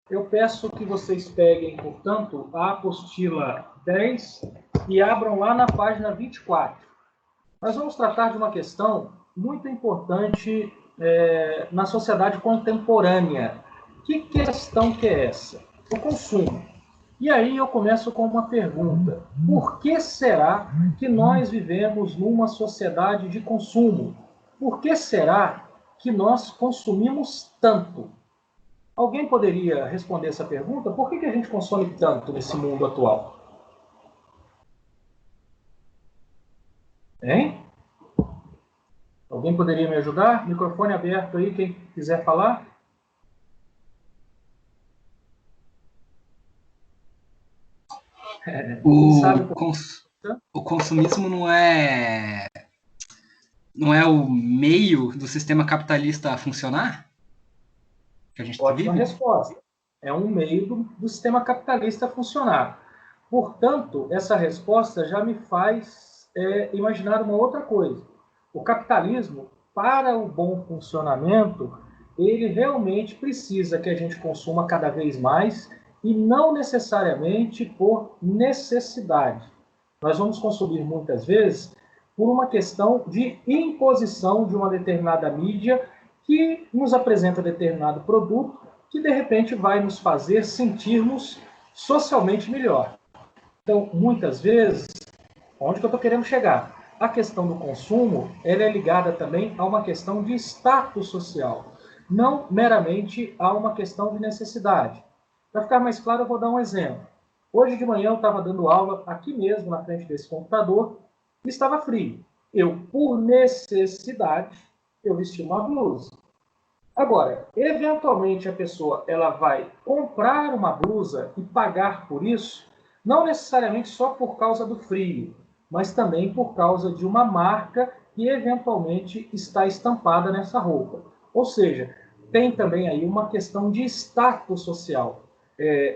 Eu peço que vocês peguem, portanto, a apostila 10 e abram lá na página 24. Nós vamos tratar de uma questão muito importante na sociedade contemporânea. Que questão que é essa? O consumo. E aí eu começo com uma pergunta. Por que será que nós vivemos numa sociedade de consumo? Por que será que nós consumimos tanto? Alguém poderia responder essa pergunta? Por que a gente consome tanto nesse mundo atual? Hein? Alguém poderia me ajudar? Microfone aberto aí, quem quiser falar. O consumismo não é o meio do sistema capitalista a funcionar? Que a gente Ótima vive? Resposta. É um meio do sistema capitalista funcionar. Portanto, essa resposta já me faz imaginar uma outra coisa. O capitalismo, para o bom funcionamento, ele realmente precisa que a gente consuma cada vez mais e não necessariamente por necessidade. Nós vamos consumir muitas vezes por uma questão de imposição de uma determinada mídia que nos apresenta determinado produto que, de repente, vai nos fazer sentirmos socialmente melhor. Então, muitas vezes, onde que eu estou querendo chegar? A questão do consumo ela é ligada também a uma questão de status social, não meramente a uma questão de necessidade. Para ficar mais claro, eu vou dar um exemplo. Hoje de manhã eu estava dando aula aqui mesmo, na frente desse computador, e estava frio. Eu, por necessidade, eu vesti uma blusa. Agora, eventualmente a pessoa ela vai comprar uma blusa e pagar por isso, não necessariamente só por causa do frio, mas também por causa de uma marca que eventualmente está estampada nessa roupa. Ou seja, tem também aí uma questão de status social.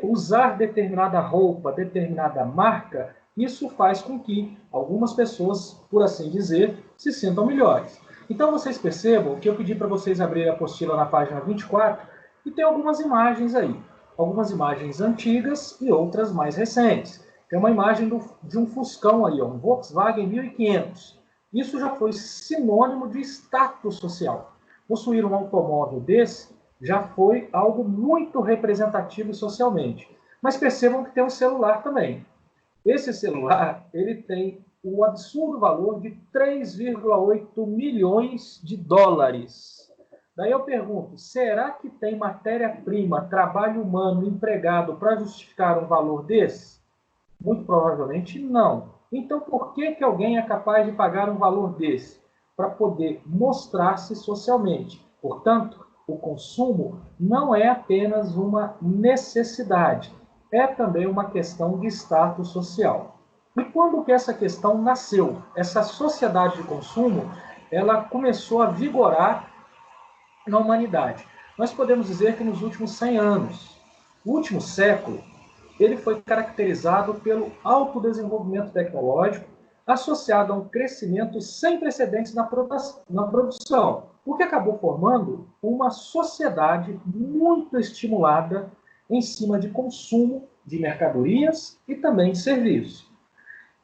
Usar determinada roupa, determinada marca, isso faz com que algumas pessoas, por assim dizer, se sintam melhores. Então vocês percebam que eu pedi para vocês abrirem a apostila na página 24 e tem algumas imagens aí. Algumas imagens antigas e outras mais recentes. Tem uma imagem de um Fuscão aí, um Volkswagen 1500. Isso já foi sinônimo de status social. Possuir um automóvel desse já foi algo muito representativo socialmente. Mas percebam que tem um celular também. Esse celular ele tem o absurdo valor de 3,8 milhões de dólares. Daí eu pergunto, será que tem matéria-prima, trabalho humano empregado para justificar um valor desse? Muito provavelmente não. Então por que alguém é capaz de pagar um valor desse? Para poder mostrar-se socialmente. Portanto, o consumo não é apenas uma necessidade, é também uma questão de status social. E quando que essa questão nasceu? Essa sociedade de consumo, ela começou a vigorar na humanidade. Nós podemos dizer que nos últimos 100 anos, o último século, ele foi caracterizado pelo alto desenvolvimento tecnológico associado a um crescimento sem precedentes na produção, o que acabou formando uma sociedade muito estimulada em cima de consumo de mercadorias e também de serviços.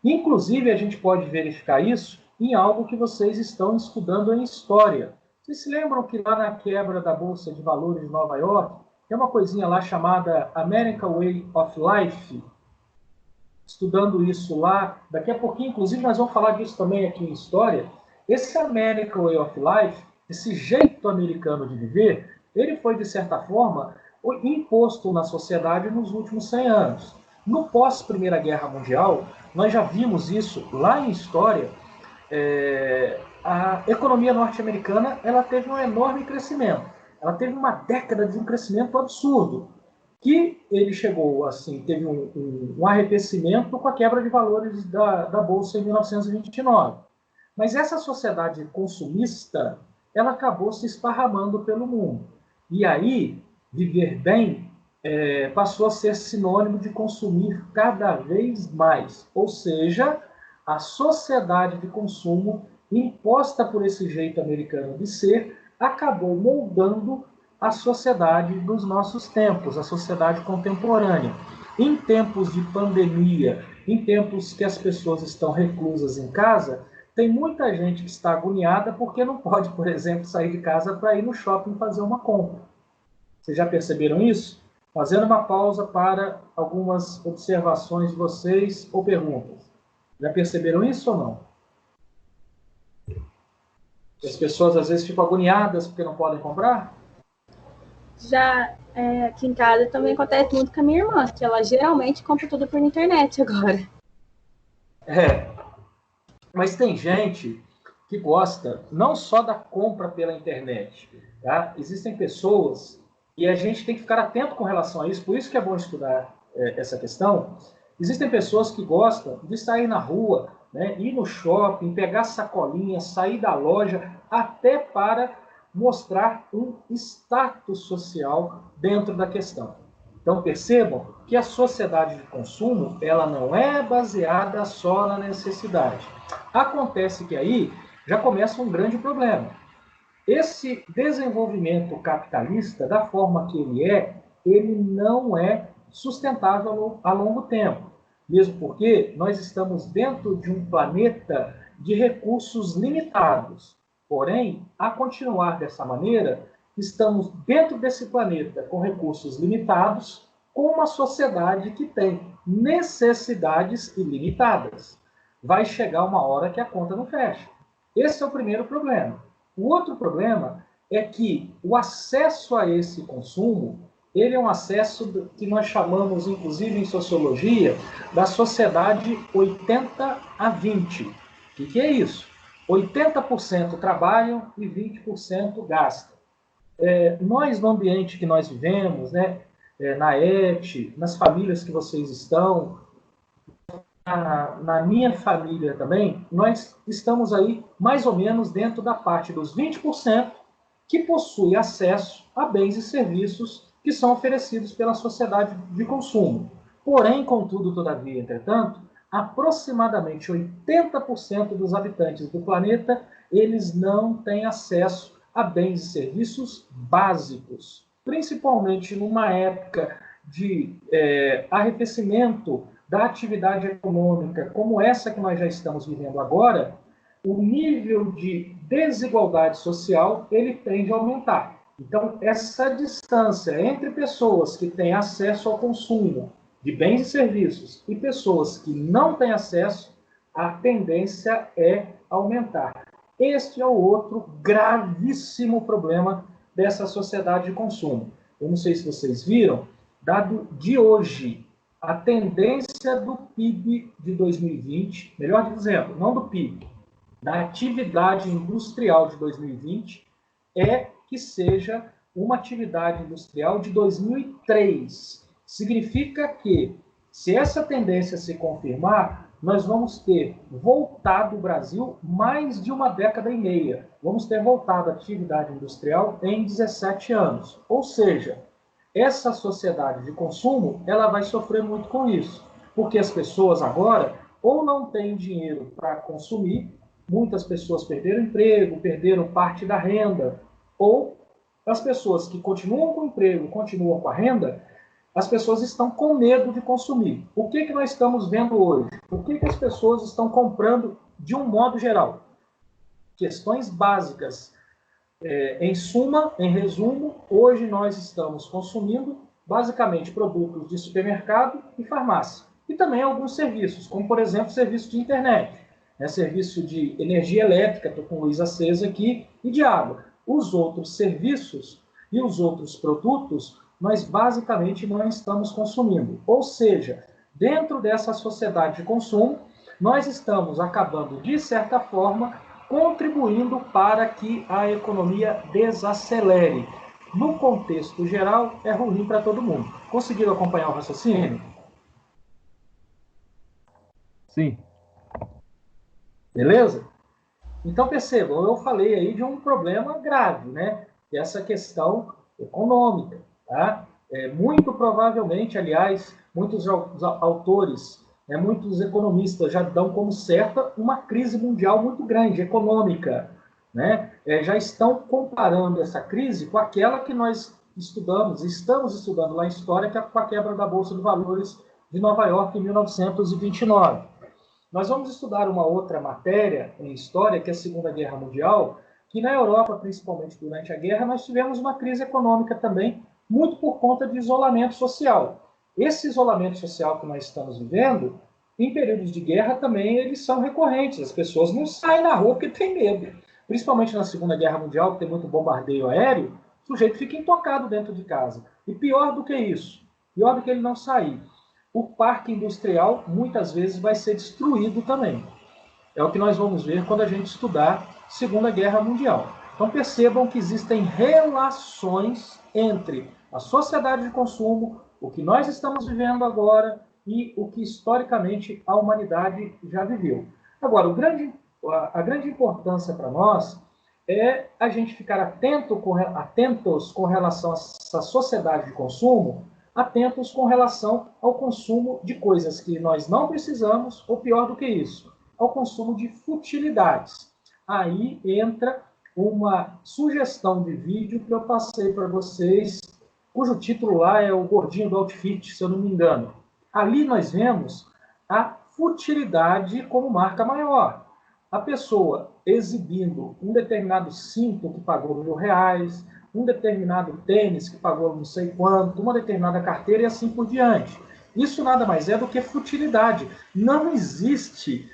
Inclusive, a gente pode verificar isso em algo que vocês estão estudando em história. Vocês se lembram que lá na quebra da Bolsa de Valores de Nova York, tem uma coisinha lá chamada American Way of Life? Estudando isso lá, daqui a pouquinho, inclusive, nós vamos falar disso também aqui em história. Esse American Way of Life, esse jeito americano de viver, ele foi, de certa forma, imposto na sociedade nos últimos 100 anos. No pós-Primeira Guerra Mundial, nós já vimos isso lá em história. A economia norte-americana ela teve um enorme crescimento. Ela teve uma década de um crescimento absurdo, que ele chegou, assim, teve um arrefecimento com a quebra de valores da Bolsa em 1929. Mas essa sociedade consumista, ela acabou se esparramando pelo mundo. E aí, viver bem passou a ser sinônimo de consumir cada vez mais. Ou seja, a sociedade de consumo imposta por esse jeito americano de ser acabou moldando a sociedade dos nossos tempos, a sociedade contemporânea. Em tempos de pandemia, em tempos que as pessoas estão reclusas em casa, tem muita gente que está agoniada porque não pode, por exemplo, sair de casa para ir no shopping fazer uma compra. Vocês já perceberam isso? Fazendo uma pausa para algumas observações de vocês ou perguntas. Já perceberam isso ou não? As pessoas às vezes ficam agoniadas porque não podem comprar? Já aqui em casa também acontece muito com a minha irmã, que ela geralmente compra tudo por internet agora. Mas tem gente que gosta não só da compra pela internet, tá? Existem pessoas, e a gente tem que ficar atento com relação a isso, por isso que é bom estudar essa questão. Existem pessoas que gostam de sair na rua, né, ir no shopping, pegar sacolinha, sair da loja, até para mostrar um status social dentro da questão. Então percebam que a sociedade de consumo, ela não é baseada só na necessidade. Acontece que aí já começa um grande problema. Esse desenvolvimento capitalista, da forma que ele não é sustentável a longo tempo. Mesmo porque nós estamos dentro de um planeta de recursos limitados. Porém, a continuar dessa maneira, estamos dentro desse planeta com recursos limitados, com uma sociedade que tem necessidades ilimitadas. Vai chegar uma hora que a conta não fecha. Esse é o primeiro problema. O outro problema é que o acesso a esse consumo, ele é um acesso que nós chamamos, inclusive em sociologia, da sociedade 80 a 20. O que é isso? 80% trabalham e 20% gastam. Nós, no ambiente que nós vivemos, né, na ET, nas famílias que vocês estão, na minha família também, nós estamos aí mais ou menos dentro da parte dos 20% que possui acesso a bens e serviços que são oferecidos pela sociedade de consumo. Porém, contudo, todavia, entretanto, aproximadamente 80% dos habitantes do planeta, eles não têm acesso a bens e serviços básicos, principalmente numa época de arrefecimento da atividade econômica, como essa que nós já estamos vivendo agora, o nível de desigualdade social ele tende a aumentar. Então, essa distância entre pessoas que têm acesso ao consumo de bens e serviços e pessoas que não têm acesso, a tendência é aumentar. Este é o outro gravíssimo problema dessa sociedade de consumo. Eu não sei se vocês viram, dado de hoje, a tendência do PIB de 2020, melhor dizendo, não do PIB, da atividade industrial de 2020, é que seja uma atividade industrial de 2003. Significa que, se essa tendência se confirmar, nós vamos ter voltado o Brasil mais de uma década e meia. Vamos ter voltado a atividade industrial em 17 anos. Ou seja, essa sociedade de consumo ela vai sofrer muito com isso. Porque as pessoas agora ou não têm dinheiro para consumir, muitas pessoas perderam emprego, perderam parte da renda, ou as pessoas que continuam com o emprego, continuam com a renda, as pessoas estão com medo de consumir. O que nós estamos vendo hoje? O que as pessoas estão comprando de um modo geral? Questões básicas. Em suma, em resumo, hoje nós estamos consumindo basicamente produtos de supermercado e farmácia. E também alguns serviços, como por exemplo, serviço de internet, serviço de energia elétrica, estou com luz acesa aqui, e de água. Os outros serviços e os outros produtos nós basicamente não estamos consumindo. Ou seja, dentro dessa sociedade de consumo, nós estamos acabando, de certa forma, contribuindo para que a economia desacelere. No contexto geral, é ruim para todo mundo. Conseguiram acompanhar o raciocínio? Sim. Beleza? Então, percebam, eu falei aí de um problema grave, né? Que é essa questão econômica. Tá? Muito provavelmente, aliás, muitos autores, muitos economistas já dão como certa uma crise mundial muito grande, econômica. Né? Já estão comparando essa crise com aquela que nós estamos estudando lá em História, que é com a quebra da Bolsa de Valores de Nova York em 1929. Nós vamos estudar uma outra matéria em História, que é a Segunda Guerra Mundial, que na Europa, principalmente durante a guerra, nós tivemos uma crise econômica também, muito por conta de isolamento social. Esse isolamento social que nós estamos vivendo, em períodos de guerra também, eles são recorrentes. As pessoas não saem na rua porque têm medo. Principalmente na Segunda Guerra Mundial, que tem muito bombardeio aéreo, o sujeito fica intocado dentro de casa. E pior do que isso, pior do que ele não sair, o parque industrial muitas vezes vai ser destruído também. É o que nós vamos ver quando a gente estudar Segunda Guerra Mundial. Então percebam que existem relações entre a sociedade de consumo, o que nós estamos vivendo agora e o que historicamente a humanidade já viveu. Agora, a grande importância para nós é a gente ficar atentos com relação a essa sociedade de consumo, atentos com relação ao consumo de coisas que nós não precisamos, ou pior do que isso, ao consumo de futilidades. Aí entra uma sugestão de vídeo que eu passei para vocês, cujo título lá é o Gordinho do Outfit, se eu não me engano. Ali nós vemos a futilidade como marca maior. A pessoa exibindo um determinado cinto que pagou R$1.000, um determinado tênis que pagou não sei quanto, uma determinada carteira e assim por diante. Isso nada mais é do que futilidade. Não existe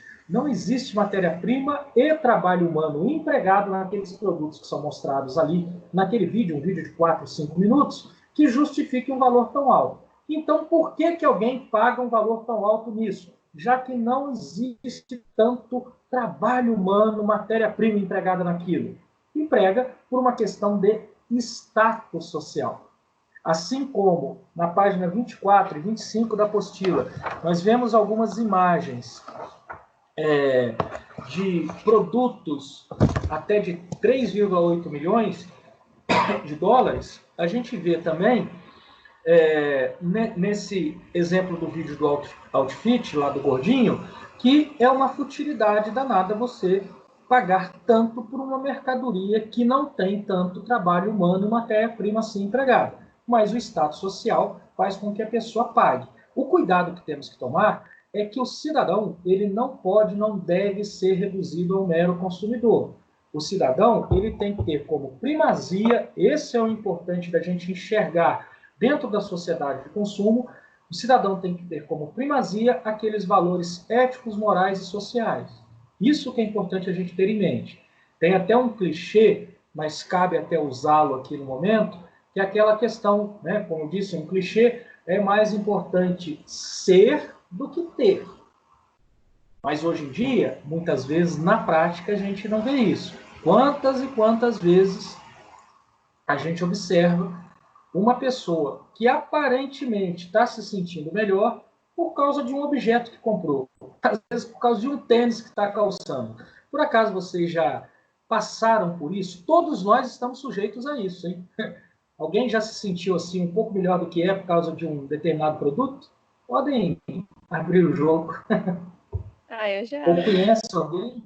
matéria-prima e trabalho humano empregado naqueles produtos que são mostrados ali, naquele vídeo, um vídeo de 4, 5 minutos, que justifique um valor tão alto. Então, por que alguém paga um valor tão alto nisso? Já que não existe tanto trabalho humano, matéria-prima empregada naquilo. Emprega por uma questão de status social. Assim como na página 24 e 25 da apostila, nós vemos algumas imagens de produtos até de 3,8 milhões de dólares, a gente vê também, nesse exemplo do vídeo do Outfit, lá do Gordinho, que é uma futilidade danada você pagar tanto por uma mercadoria que não tem tanto trabalho humano e matéria-prima assim empregada. Mas o status social faz com que a pessoa pague. O cuidado que temos que tomar é que o cidadão, ele não deve ser reduzido ao mero consumidor. O cidadão, ele tem que ter como primazia, esse é o importante da gente enxergar dentro da sociedade de consumo, o cidadão tem que ter como primazia aqueles valores éticos, morais e sociais. Isso que é importante a gente ter em mente. Tem até um clichê, mas cabe até usá-lo aqui no momento, que é aquela questão, né, como eu disse, um clichê, é mais importante ser do que ter. Mas hoje em dia, muitas vezes, na prática, a gente não vê isso. Quantas e quantas vezes a gente observa uma pessoa que aparentemente está se sentindo melhor por causa de um objeto que comprou, às vezes por causa de um tênis que está calçando. Por acaso vocês já passaram por isso? Todos nós estamos sujeitos a isso, hein? Alguém já se sentiu assim um pouco melhor do que é por causa de um determinado produto? Podem abrir o jogo. Eu já. Ou conhece alguém?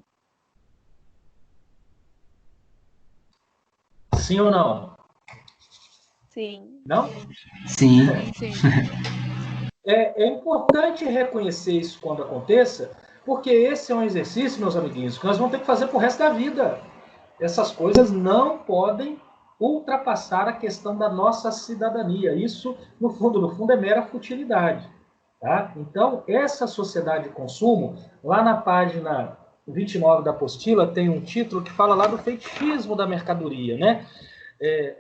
Sim ou não? Sim. Não? Sim. Sim. É importante reconhecer isso quando aconteça, porque esse é um exercício, meus amiguinhos, que nós vamos ter que fazer pro resto da vida. Essas coisas não podem ultrapassar a questão da nossa cidadania. Isso, no fundo, é mera futilidade. Tá? Então, essa sociedade de consumo, lá na página 29 da apostila, tem um título que fala lá do fetichismo da mercadoria, né?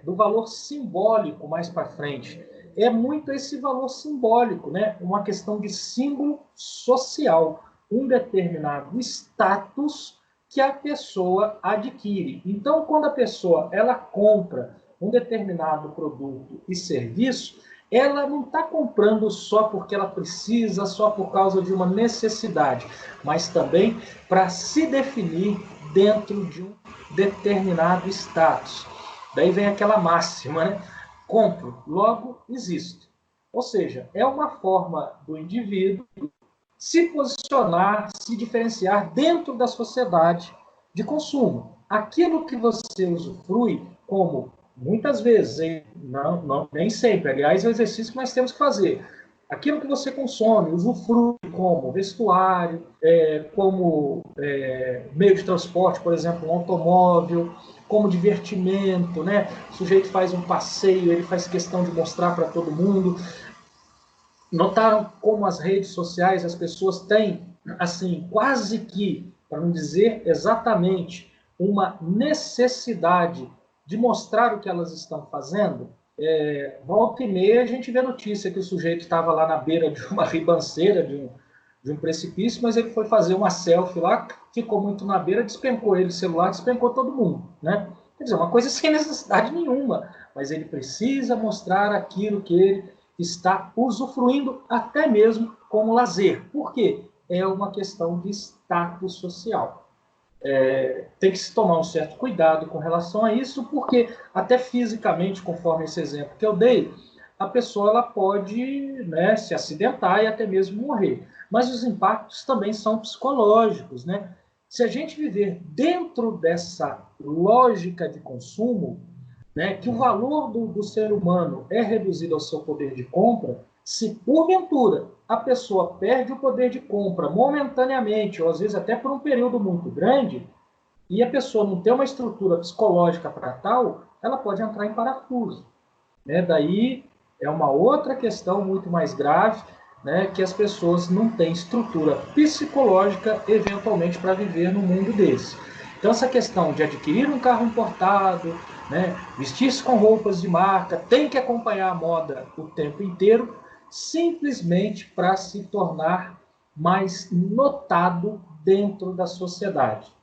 Do valor simbólico mais para frente. É muito esse valor simbólico, né? Uma questão de símbolo social, um determinado status que a pessoa adquire. Então, quando a pessoa ela compra um determinado produto e serviço, ela não está comprando só porque ela precisa, só por causa de uma necessidade, mas também para se definir dentro de um determinado status. Daí vem aquela máxima, né? Compro, logo existo. Ou seja, é uma forma do indivíduo se posicionar, se diferenciar dentro da sociedade de consumo. Aquilo que você usufrui como Muitas vezes, não, nem sempre. Aliás, é o exercício que nós temos que fazer. Aquilo que você consome, usufrui como vestuário, como meio de transporte, por exemplo, um automóvel, como divertimento, né? O sujeito faz um passeio, ele faz questão de mostrar para todo mundo. Notaram como as redes sociais, as pessoas têm, assim, quase que, para não dizer exatamente, uma necessidade de mostrar o que elas estão fazendo? Volta e meia a gente vê notícia que o sujeito estava lá na beira de uma ribanceira, de um precipício, mas ele foi fazer uma selfie lá, ficou muito na beira, despencou ele o celular, despencou todo mundo, né? Quer dizer, uma coisa sem necessidade nenhuma, mas ele precisa mostrar aquilo que ele está usufruindo até mesmo como lazer. Por quê? É uma questão de status social. Tem que se tomar um certo cuidado com relação a isso, porque até fisicamente, conforme esse exemplo que eu dei, a pessoa ela pode, né, se acidentar e até mesmo morrer. Mas os impactos também são psicológicos, né? Se a gente viver dentro dessa lógica de consumo, né, que o valor do ser humano é reduzido ao seu poder de compra, se porventura a pessoa perde o poder de compra momentaneamente, ou às vezes até por um período muito grande, e a pessoa não tem uma estrutura psicológica para tal, ela pode entrar em parafuso. Né? Daí é uma outra questão muito mais grave, né, que as pessoas não têm estrutura psicológica, eventualmente, para viver num mundo desse. Então, essa questão de adquirir um carro importado, né, vestir-se com roupas de marca, tem que acompanhar a moda o tempo inteiro, simplesmente para se tornar mais notado dentro da sociedade.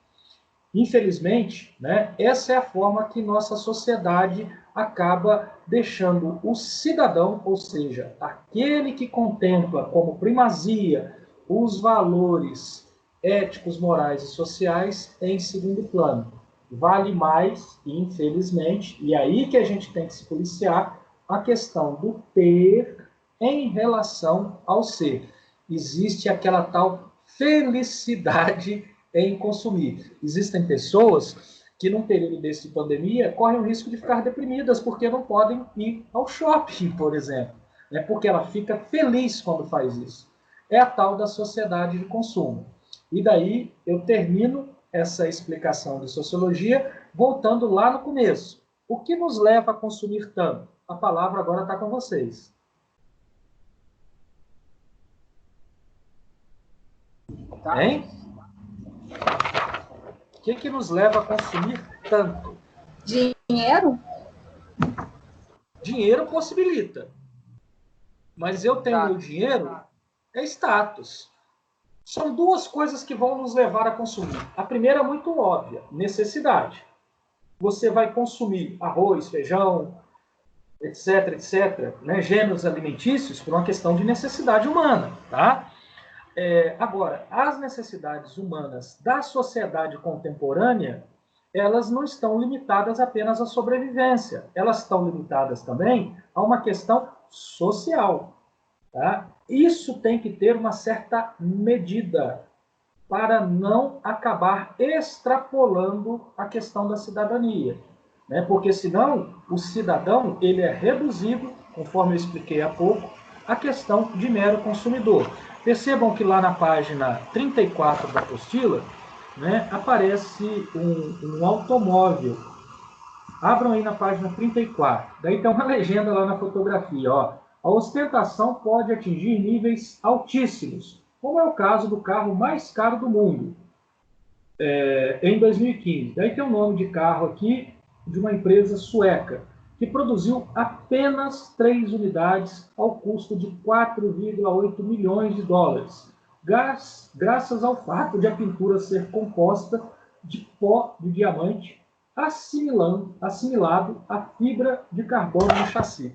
Infelizmente, né, essa é a forma que nossa sociedade acaba deixando o cidadão, ou seja, aquele que contempla como primazia os valores éticos, morais e sociais, em segundo plano. Vale mais, infelizmente, e aí que a gente tem que se policiar, a questão do ter em relação ao ser. Existe aquela tal felicidade em consumir. Existem pessoas que, num período desse de pandemia, correm o risco de ficar deprimidas porque não podem ir ao shopping, por exemplo, né? Porque ela fica feliz quando faz isso. É a tal da sociedade de consumo. E daí eu termino essa explicação de sociologia voltando lá no começo. O que nos leva a consumir tanto? A palavra agora está com vocês. Hein? O que nos leva a consumir tanto? Dinheiro? Dinheiro possibilita. Mas eu tenho meu dinheiro, é status. São duas coisas que vão nos levar a consumir. A primeira é muito óbvia, necessidade. Você vai consumir arroz, feijão, etc, etc, né, gêneros alimentícios por uma questão de necessidade humana, tá? Agora, as necessidades humanas da sociedade contemporânea, elas não estão limitadas apenas à sobrevivência. Elas estão limitadas também a uma questão social. Tá? Isso tem que ter uma certa medida para não acabar extrapolando a questão da cidadania. Né? Porque senão o cidadão ele é reduzido, conforme eu expliquei há pouco, à questão de mero consumidor. Percebam que lá na página 34 da apostila, né, aparece um automóvel. Abram aí na página 34. Daí tem uma legenda lá na fotografia. Ó. A ostentação pode atingir níveis altíssimos, como é o caso do carro mais caro do mundo, em 2015. Daí tem o nome de carro aqui de uma empresa sueca, que produziu apenas 3 unidades ao custo de 4,8 milhões de dólares, graças ao fato de a pintura ser composta de pó de diamante assimilado à fibra de carbono no chassi.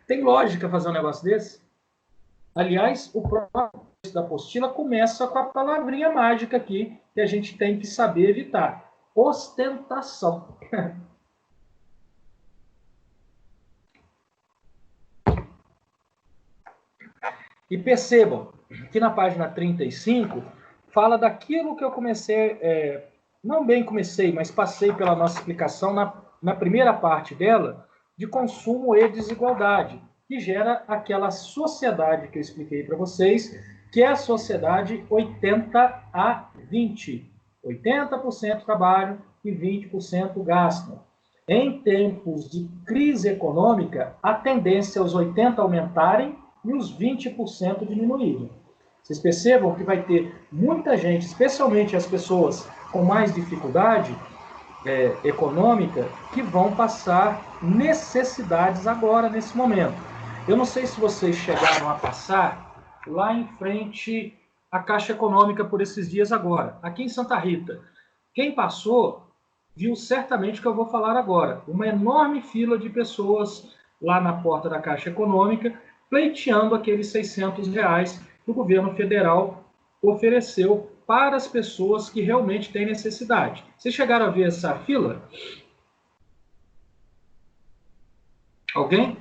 Tem lógica fazer um negócio desse? Aliás, o próprio da apostila começa com a palavrinha mágica aqui, que a gente tem que saber evitar. Ostentação. E percebam que na página 35 fala daquilo que eu comecei, não bem comecei, mas passei pela nossa explicação na primeira parte dela, de consumo e desigualdade, que gera aquela sociedade que eu expliquei para vocês, que é a sociedade 80 a 20. 80% trabalho e 20% gastam. Em tempos de crise econômica, a tendência é os 80% aumentarem e os 20% diminuírem. Vocês percebam que vai ter muita gente, especialmente as pessoas com mais dificuldade econômica, que vão passar necessidades agora, nesse momento. Eu não sei se vocês chegaram a passar lá em frente à Caixa Econômica por esses dias agora, aqui em Santa Rita. Quem passou viu certamente o que eu vou falar agora. Uma enorme fila de pessoas lá na porta da Caixa Econômica, pleiteando aqueles R$600 que o governo federal ofereceu para as pessoas que realmente têm necessidade. Vocês chegaram a ver essa fila? Alguém?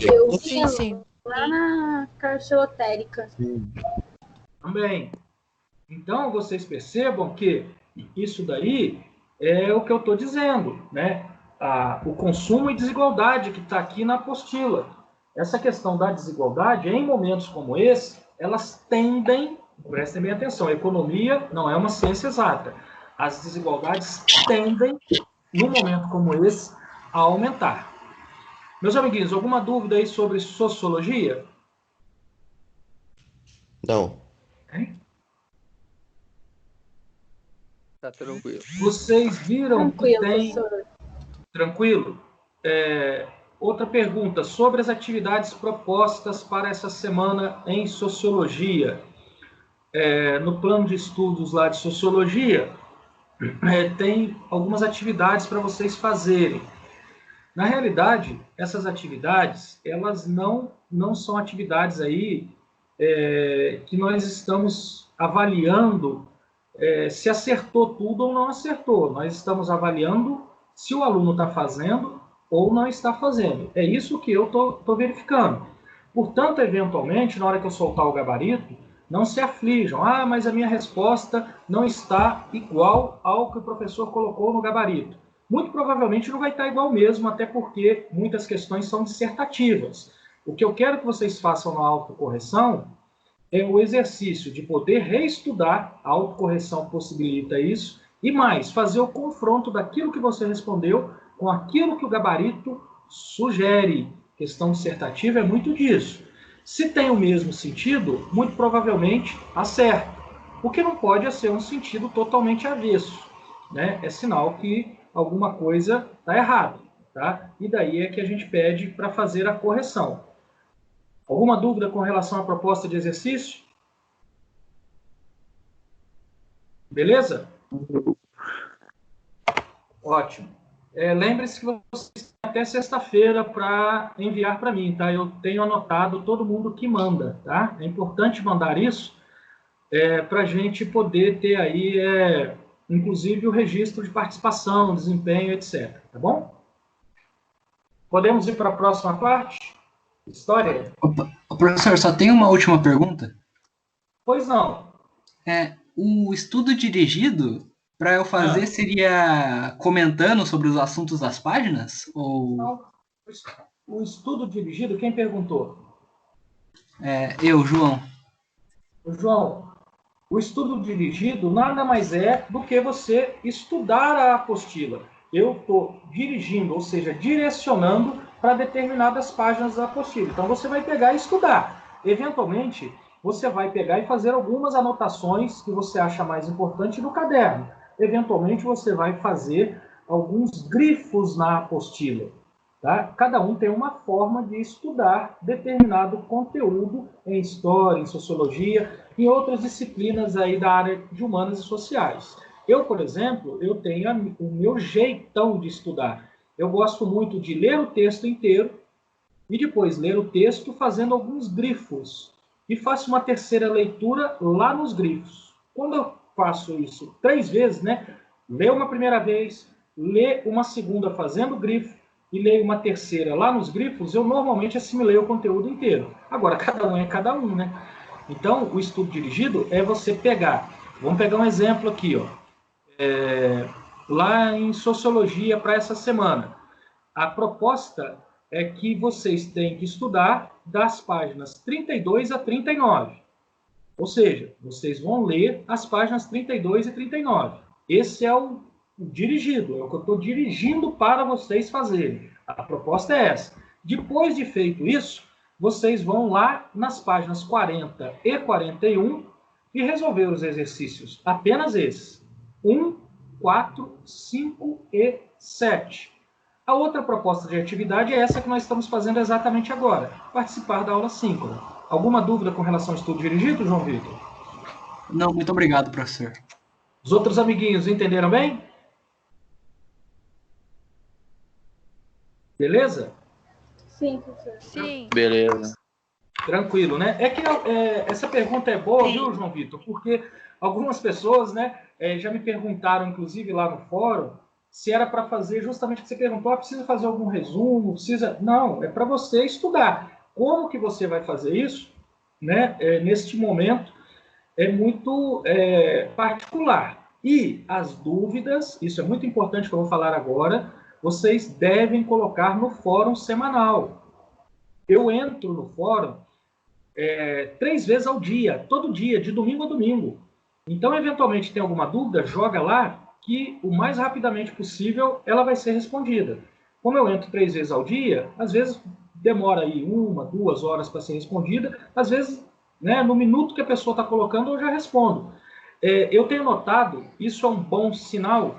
Eu Sim, sim. lá na Caixa Lotérica. Também. Então, vocês percebam que isso daí é o que eu estou dizendo, né? O consumo e desigualdade que está aqui na apostila. Essa questão da desigualdade, em momentos como esse, elas tendem, prestem bem atenção, a economia não é uma ciência exata. As desigualdades tendem, num momento como esse, a aumentar. Meus amiguinhos, alguma dúvida aí sobre sociologia? Não. Hein? Tá tranquilo. Vocês viram Tranquilo, que tem... professor. Tranquilo? Outra pergunta, sobre as atividades propostas para essa semana em Sociologia. No plano de estudos lá de Sociologia, tem algumas atividades para vocês fazerem. Na realidade, essas atividades, elas não são atividades aí que nós estamos avaliando se acertou tudo ou não acertou. Nós estamos avaliando se o aluno está fazendo ou não está fazendo. É isso que eu estou verificando. Portanto, eventualmente, na hora que eu soltar o gabarito, não se aflijam. Mas a minha resposta não está igual ao que o professor colocou no gabarito. Muito provavelmente não vai estar igual mesmo, até porque muitas questões são dissertativas. O que eu quero que vocês façam na autocorreção é o exercício de poder reestudar, a autocorreção possibilita isso, e mais, fazer o confronto daquilo que você respondeu com aquilo que o gabarito sugere. Questão dissertativa é muito disso. Se tem o mesmo sentido, muito provavelmente acerta. O que não pode ser um sentido totalmente avesso, né? É sinal que alguma coisa está errada, tá? E daí é que a gente pede para fazer a correção. Alguma dúvida com relação à proposta de exercício? Beleza? Ótimo. Lembre-se que vocês têm até sexta-feira para enviar para mim, tá? Eu tenho anotado todo mundo que manda, tá? É importante mandar isso para a gente poder ter aí, inclusive, o registro de participação, desempenho, etc. Tá bom? Podemos ir para a próxima parte? História? Professor, só tem uma última pergunta? Pois não. O estudo dirigido, para eu fazer, seria comentando sobre os assuntos das páginas? Ou... Não. O estudo dirigido, quem perguntou? Eu, João. João, o estudo dirigido nada mais é do que você estudar a apostila. Eu estou dirigindo, ou seja, direcionando para determinadas páginas da apostila. Então, você vai pegar e estudar. Eventualmente, você vai pegar e fazer algumas anotações que você acha mais importante no caderno. Eventualmente, você vai fazer alguns grifos na apostila. Tá? Cada um tem uma forma de estudar determinado conteúdo em história, em sociologia, em outras disciplinas aí da área de humanas e sociais. Eu, por exemplo, eu tenho o meu jeitão de estudar. Eu gosto muito de ler o texto inteiro e depois ler o texto fazendo alguns grifos. E faço uma terceira leitura lá nos grifos. Quando eu faço isso 3 vezes, né? Leio uma primeira vez, leio uma segunda fazendo grifo e leio uma terceira lá nos grifos, eu normalmente assimilei o conteúdo inteiro. Agora, cada um é cada um, né? Então, o estudo dirigido é você pegar... Vamos pegar um exemplo aqui, ó. lá em Sociologia para essa semana. A proposta é que vocês têm que estudar das páginas 32 a 39. Ou seja, vocês vão ler as páginas 32 e 39. Esse é o dirigido, é o que eu estou dirigindo para vocês fazerem. A proposta é essa. Depois de feito isso, vocês vão lá nas páginas 40 e 41 e resolver os exercícios. Apenas esses. 1, 4, 5 e 7. A outra proposta de atividade é essa que nós estamos fazendo exatamente agora. Participar da aula síncrona. Alguma dúvida com relação ao estudo dirigido, João Vitor? Não, muito obrigado, professor. Os outros amiguinhos entenderam bem? Beleza? Sim, professor. Sim. Beleza. Tranquilo, né? É que essa pergunta é boa, viu, João Vitor? Porque algumas pessoas, né, já me perguntaram, inclusive lá no fórum, se era para fazer justamente o que você perguntou, precisa fazer algum resumo, precisa... Não, é para você estudar. Como que você vai fazer isso, né, neste momento, é muito particular. E as dúvidas, isso é muito importante que eu vou falar agora, vocês devem colocar no fórum semanal. Eu entro no fórum 3 vezes ao dia, todo dia, de domingo a domingo. Então, eventualmente, tem alguma dúvida, joga lá, que o mais rapidamente possível ela vai ser respondida. Como eu entro 3 vezes ao dia, às vezes demora aí 1, 2 horas para ser respondida, às vezes, né, no minuto que a pessoa está colocando, eu já respondo. Eu tenho notado, isso é um bom sinal,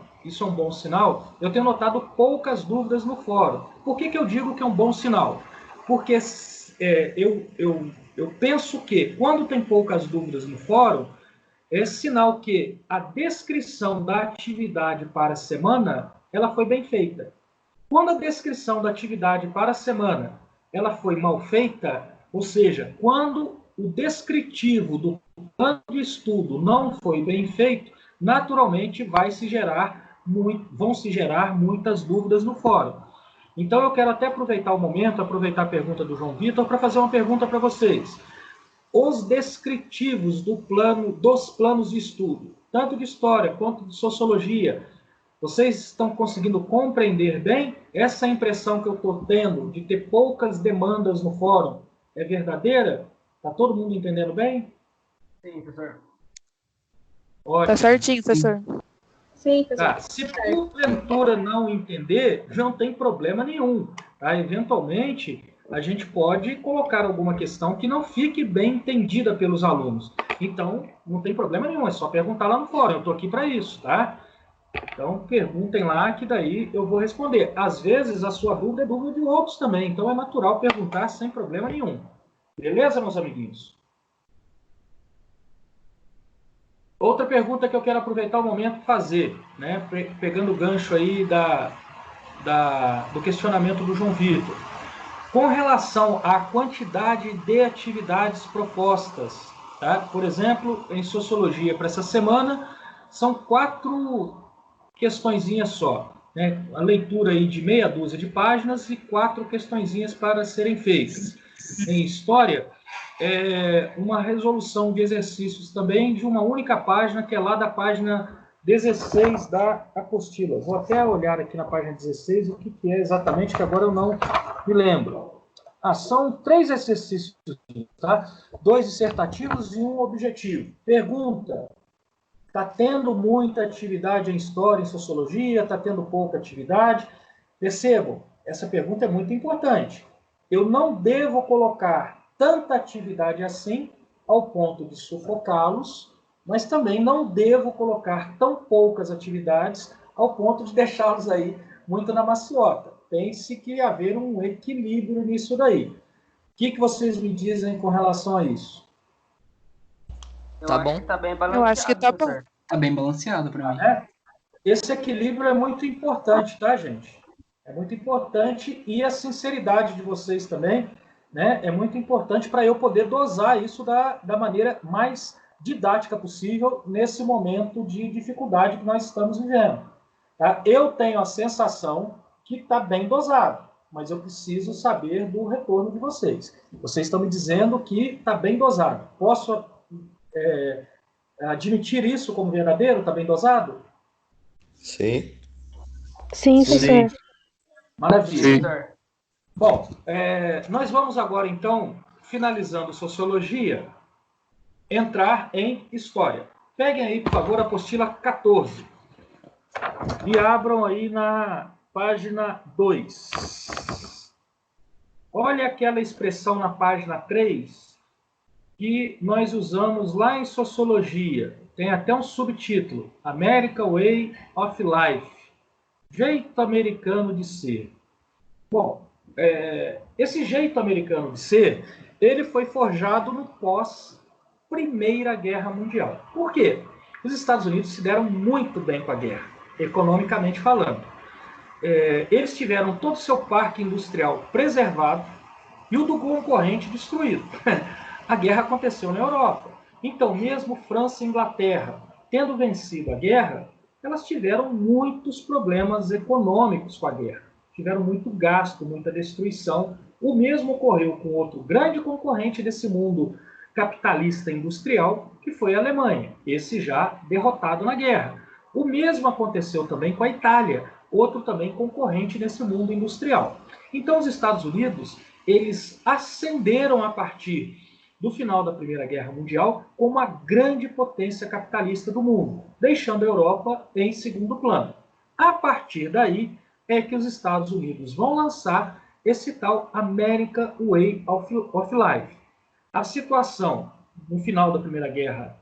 eu tenho notado poucas dúvidas no fórum. Por que eu digo que é um bom sinal? Porque eu penso que, quando tem poucas dúvidas no fórum, é sinal que a descrição da atividade para a semana ela foi bem feita. Quando a descrição da atividade para a semana ela foi mal feita, ou seja, quando o descritivo do plano de estudo não foi bem feito, naturalmente vão se gerar muitas dúvidas no fórum. Então eu quero até aproveitar o momento, aproveitar a pergunta do João Vitor para fazer uma pergunta para vocês. Os descritivos dos planos de estudo, tanto de história quanto de sociologia, vocês estão conseguindo compreender bem? Essa impressão que eu estou tendo de ter poucas demandas no fórum é verdadeira? Está todo mundo entendendo bem? Sim, professor. Tá certinho, professor. Sim, professor. Tá. Se porventura não entender, já não tem problema nenhum. Tá? Eventualmente, a gente pode colocar alguma questão que não fique bem entendida pelos alunos. Então, não tem problema nenhum, é só perguntar lá no fórum. Eu estou aqui para isso, tá? Então, perguntem lá que daí eu vou responder. Às vezes, a sua dúvida é dúvida de outros também, então é natural perguntar sem problema nenhum. Beleza, meus amiguinhos? Outra pergunta que eu quero aproveitar o momento e fazer, né? Pegando o gancho aí do questionamento do João Vitor. Com relação à quantidade de atividades propostas, tá? Por exemplo, em Sociologia para essa semana, são 4 questõezinhas só, né? A leitura aí de meia dúzia de páginas e 4 questõezinhas para serem feitas. Em História, uma resolução de exercícios também de uma única página, que é lá da página 16 da apostila. Vou até olhar aqui na página 16 o que é exatamente, que agora eu não me lembro. São 3 exercícios, tá? 2 dissertativos e 1 objetivo. Pergunta: está tendo muita atividade em História, em Sociologia? Está tendo pouca atividade? Percebam, essa pergunta é muito importante. Eu não devo colocar tanta atividade assim ao ponto de sufocá-los, mas também não devo colocar tão poucas atividades ao ponto de deixá-los aí muito na maciota. Pense que haver um equilíbrio nisso daí. O que vocês me dizem com relação a isso? Tá bom? Tá bem balanceado, Eu acho que tá bom. Tá bem balanceado para mim. Esse equilíbrio é muito importante, tá, gente? É muito importante, e a sinceridade de vocês também, né, é muito importante para eu poder dosar isso da maneira mais didática possível nesse momento de dificuldade que nós estamos vivendo. Tá? Eu tenho a sensação que está bem dosado, mas eu preciso saber do retorno de vocês. Vocês estão me dizendo que está bem dosado. Posso admitir isso como verdadeiro? Está bem dosado? Sim. Sim, professor. Maravilha. Bom, nós vamos agora, então, finalizando Sociologia, entrar em História. Peguem aí, por favor, a apostila 14 e abram aí na página 2. Olha aquela expressão na página 3 que nós usamos lá em Sociologia. Tem até um subtítulo, American Way of Life, jeito americano de ser. Bom, esse jeito americano de ser, ele foi forjado no pós-Primeira Guerra Mundial. Por quê? Os Estados Unidos se deram muito bem com a guerra, economicamente falando. Eles tiveram todo o seu parque industrial preservado e o do concorrente destruído. A guerra aconteceu na Europa. Então, mesmo França e Inglaterra, tendo vencido a guerra, elas tiveram muitos problemas econômicos com a guerra. Tiveram muito gasto, muita destruição. O mesmo ocorreu com outro grande concorrente desse mundo capitalista industrial, que foi a Alemanha, esse já derrotado na guerra. O mesmo aconteceu também com a Itália, outro também concorrente nesse mundo industrial. Então, os Estados Unidos, eles ascenderam a partir do final da Primeira Guerra Mundial como a grande potência capitalista do mundo, deixando a Europa em segundo plano. A partir daí é que os Estados Unidos vão lançar esse tal American Way of Life. A situação no final da Primeira Guerra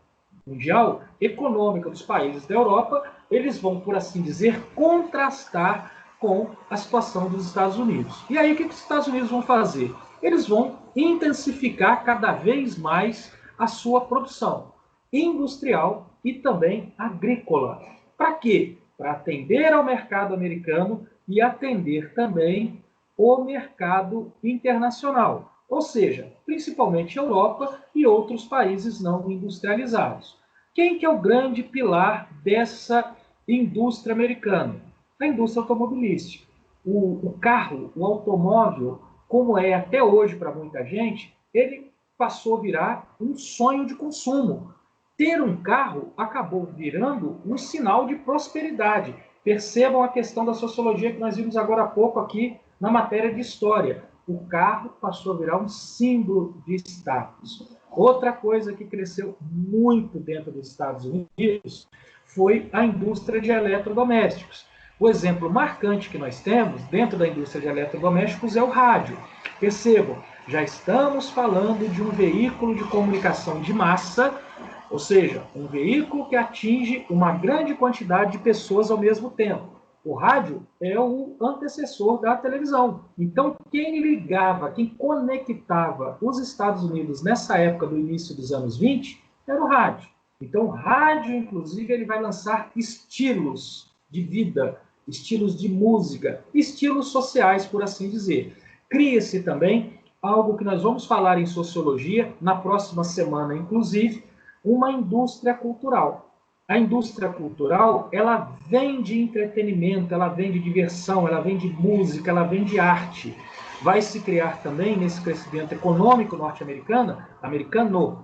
Mundial, econômica dos países da Europa, eles vão, por assim dizer, contrastar com a situação dos Estados Unidos. E aí o que os Estados Unidos vão fazer? Eles vão intensificar cada vez mais a sua produção industrial e também agrícola. Para quê? Para atender ao mercado americano e atender também o mercado internacional, ou seja, principalmente a Europa e outros países não industrializados. Quem que é o grande pilar dessa indústria americana? A indústria automobilística. O carro, o automóvel, como é até hoje para muita gente, ele passou a virar um sonho de consumo. Ter um carro acabou virando um sinal de prosperidade. Percebam a questão da sociologia que nós vimos agora há pouco aqui na matéria de história. O carro passou a virar um símbolo de status. Outra coisa que cresceu muito dentro dos Estados Unidos foi a indústria de eletrodomésticos. O exemplo marcante que nós temos dentro da indústria de eletrodomésticos é o rádio. Percebam, já estamos falando de um veículo de comunicação de massa, ou seja, um veículo que atinge uma grande quantidade de pessoas ao mesmo tempo. O rádio é o antecessor da televisão. Então, quem ligava, quem conectava os Estados Unidos nessa época do início dos anos 20 era o rádio. Então, o rádio, inclusive, ele vai lançar estilos de vida, estilos de música, estilos sociais, por assim dizer. Cria-se também algo que nós vamos falar em sociologia, na próxima semana, inclusive, uma indústria cultural. A indústria cultural, ela vende entretenimento, ela vende diversão, ela vende música, ela vende arte. Vai se criar também, nesse crescimento econômico norte-americano,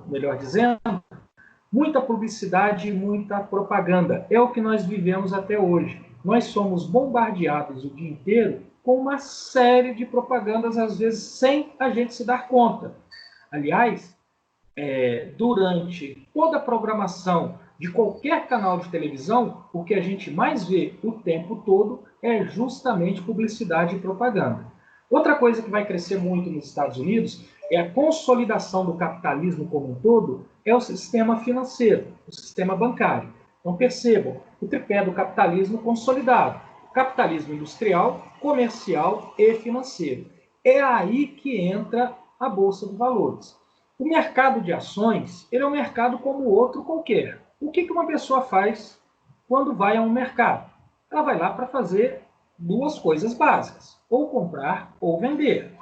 melhor dizendo, muita publicidade e muita propaganda. É o que nós vivemos até hoje. Nós somos bombardeados o dia inteiro com uma série de propagandas, às vezes, sem a gente se dar conta. Aliás, durante toda a programação de qualquer canal de televisão, o que a gente mais vê o tempo todo é justamente publicidade e propaganda. Outra coisa que vai crescer muito nos Estados Unidos é a consolidação do capitalismo como um todo, é o sistema financeiro, o sistema bancário. Então percebam, o tripé do capitalismo consolidado, capitalismo industrial, comercial e financeiro. É aí que entra a Bolsa de Valores. O mercado de ações, ele é um mercado como outro qualquer. O que uma pessoa faz quando vai a um mercado? Ela vai lá para fazer duas coisas básicas, ou comprar ou vender.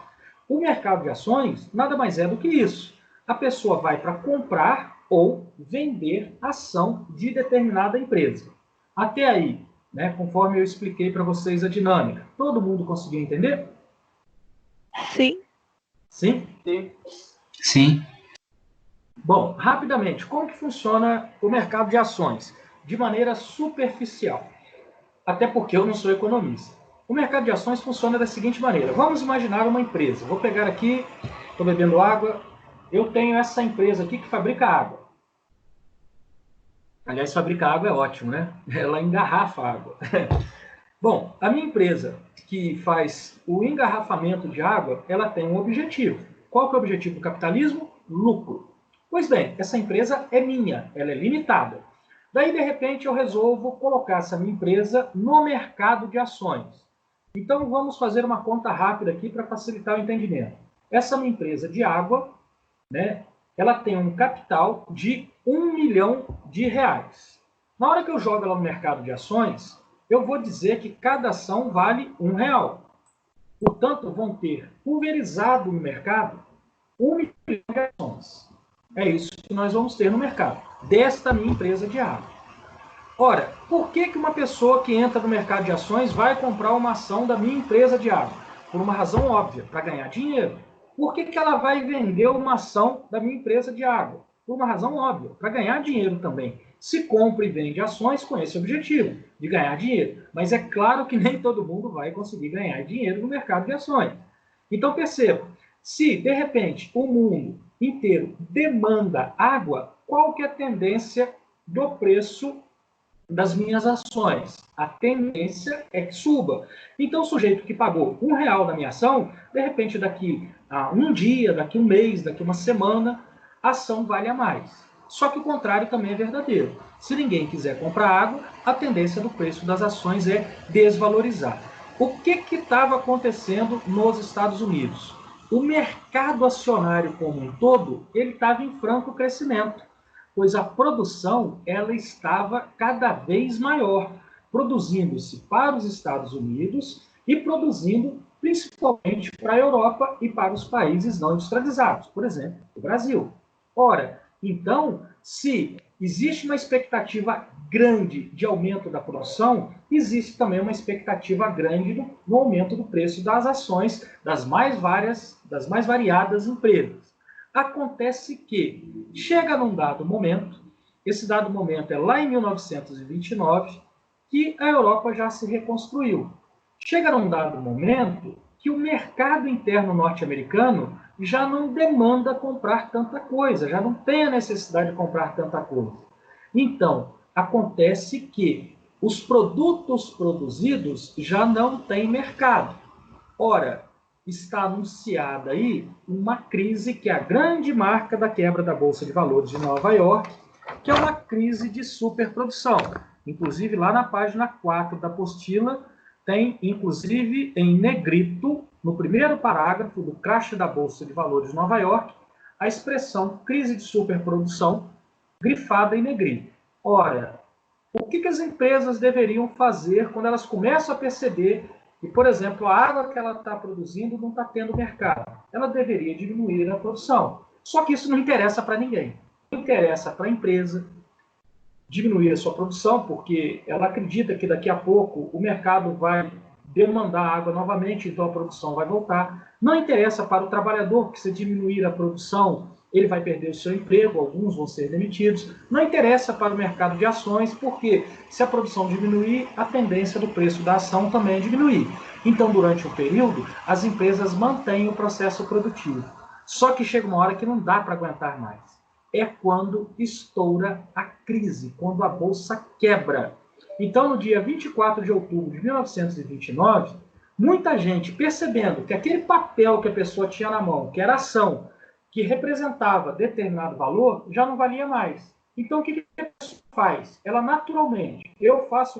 O mercado de ações nada mais é do que isso. A pessoa vai para comprar ou vender ação de determinada empresa. Até aí, né, conforme eu expliquei para vocês a dinâmica, todo mundo conseguiu entender? Sim. Sim? Sim. Bom, rapidamente, como que funciona o mercado de ações? De maneira superficial. até porque eu não sou economista. O mercado de ações funciona da seguinte maneira. Vamos imaginar uma empresa. Vou pegar aqui, estou bebendo água. Eu tenho essa empresa aqui que fabrica água. Aliás, fabricar água é ótimo, né? Ela engarrafa água. Bom, a minha empresa que faz o engarrafamento de água, ela tem um objetivo. Qual que é o objetivo do capitalismo? Lucro. Pois bem, essa empresa é minha, ela é limitada. Daí, de repente, eu resolvo colocar essa minha empresa no mercado de ações. Então, vamos fazer uma conta rápida aqui para facilitar o entendimento. Essa minha empresa de água, né, ela tem um capital de R$1 milhão. Na hora que eu jogo ela no mercado de ações, eu vou dizer que cada ação vale R$1. Portanto, vão ter pulverizado no mercado 1 milhão de ações. É isso que nós vamos ter no mercado, desta minha empresa de água. Ora, por que uma pessoa que entra no mercado de ações vai comprar uma ação da minha empresa de água? Por uma razão óbvia, para ganhar dinheiro. Por que ela vai vender uma ação da minha empresa de água? Por uma razão óbvia, para ganhar dinheiro também. Se compra e vende ações com esse objetivo, de ganhar dinheiro. Mas é claro que nem todo mundo vai conseguir ganhar dinheiro no mercado de ações. Então perceba, se de repente o mundo inteiro demanda água, qual que é a tendência do preço das minhas ações? A tendência é que suba. Então o sujeito que pagou R$1 da minha ação, de repente daqui a um dia, daqui a um mês, daqui a uma semana, a ação vale a mais. Só que o contrário também é verdadeiro. Se ninguém quiser comprar água, a tendência do preço das ações é desvalorizar. O que estava acontecendo nos Estados Unidos? O mercado acionário como um todo, ele estava em franco crescimento, pois a produção ela estava cada vez maior, produzindo-se para os Estados Unidos e produzindo principalmente para a Europa e para os países não industrializados, por exemplo, o Brasil. Ora, então, se existe uma expectativa grande de aumento da produção, existe também uma expectativa grande no aumento do preço das ações das mais variadas empresas. Acontece que chega num dado momento, esse dado momento é lá em 1929, que a Europa já se reconstruiu. Chega num dado momento que o mercado interno norte-americano já não demanda comprar tanta coisa, já não tem a necessidade de comprar tanta coisa. Então, acontece que os produtos produzidos já não têm mercado. Ora, está anunciada aí uma crise que é a grande marca da quebra da Bolsa de Valores de Nova York, que é uma crise de superprodução. Inclusive, lá na página 4 da apostila, tem, inclusive, em negrito, no primeiro parágrafo do crash da Bolsa de Valores de Nova York, a expressão crise de superprodução, grifada em negrito. Ora, o que as empresas deveriam fazer quando elas começam a perceber que, por exemplo, a água que ela está produzindo não está tendo mercado? Ela deveria diminuir a produção. Só que isso não interessa para ninguém. Não interessa para a empresa diminuir a sua produção, porque ela acredita que daqui a pouco o mercado vai demandar água novamente, então a produção vai voltar. Não interessa para o trabalhador que se diminuir a produção, ele vai perder o seu emprego, alguns vão ser demitidos. Não interessa para o mercado de ações, porque se a produção diminuir, a tendência do preço da ação também é diminuir. Então, durante um período, as empresas mantêm o processo produtivo. Só que chega uma hora que não dá para aguentar mais. É quando estoura a crise, quando a Bolsa quebra. Então, no dia 24 de outubro de 1929, muita gente, percebendo que aquele papel que a pessoa tinha na mão, que era ação, que representava determinado valor, já não valia mais. Então, o que a pessoa faz? Ela naturalmente,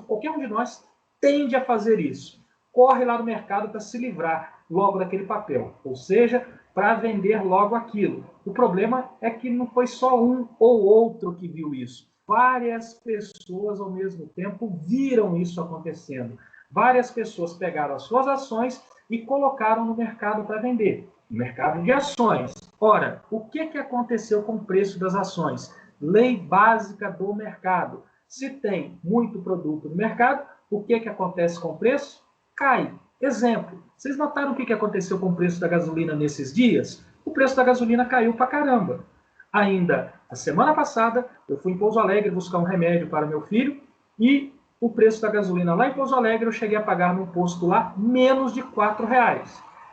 qualquer um de nós tende a fazer isso. Corre lá no mercado para se livrar logo daquele papel. Ou seja, para vender logo aquilo. O problema é que não foi só um ou outro que viu isso. Várias pessoas ao mesmo tempo viram isso acontecendo. Várias pessoas pegaram as suas ações e colocaram no mercado para vender. No mercado de ações. Ora, o que aconteceu com o preço das ações? Lei básica do mercado. Se tem muito produto no mercado, o que acontece com o preço? Cai. Exemplo, vocês notaram o que aconteceu com o preço da gasolina nesses dias? O preço da gasolina caiu pra caramba. Ainda, a semana passada, eu fui em Pouso Alegre buscar um remédio para meu filho e o preço da gasolina lá em Pouso Alegre, eu cheguei a pagar num posto lá menos de R$ 4.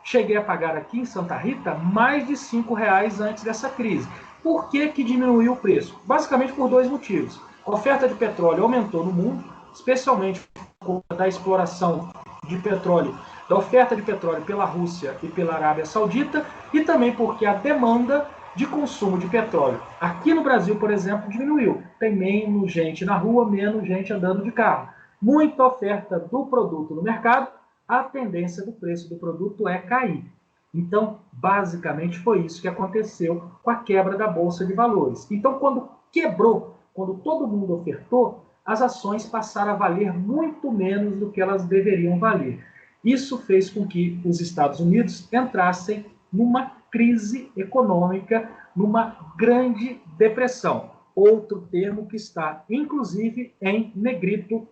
Cheguei a pagar aqui em Santa Rita mais de R$ 5 antes dessa crise. Por que que diminuiu o preço? Basicamente por dois motivos. A oferta de petróleo aumentou no mundo, especialmente por conta da exploração de petróleo, da oferta de petróleo pela Rússia e pela Arábia Saudita, e também porque a demanda de consumo de petróleo aqui no Brasil, por exemplo, diminuiu. Tem menos gente na rua, menos gente andando de carro. Muita oferta do produto no mercado, a tendência do preço do produto é cair. Então, basicamente, foi isso que aconteceu com a quebra da Bolsa de Valores. Então, quando quebrou, quando todo mundo ofertou, as ações passaram a valer muito menos do que elas deveriam valer. Isso fez com que os Estados Unidos entrassem numa crise econômica, numa grande depressão. Outro termo que está, inclusive, em negrito,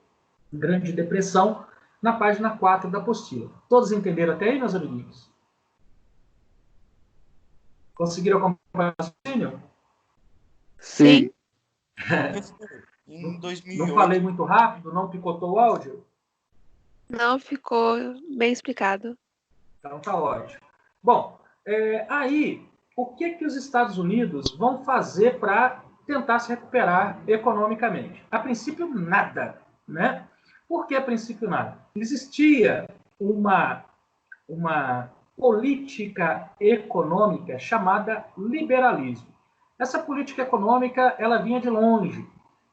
grande depressão, na página 4 da apostila. Todos entenderam até aí, meus amiguinhos? Conseguiram acompanhar o raciocínio? Sim. Em 2008. Não falei muito rápido? Não picotou o áudio? Não, ficou bem explicado. Então tá ótimo. Bom, aí, o que os Estados Unidos vão fazer para tentar se recuperar economicamente? A princípio, nada, né? Por que a princípio nada? Existia uma política econômica chamada liberalismo. Essa política econômica, ela vinha de longe,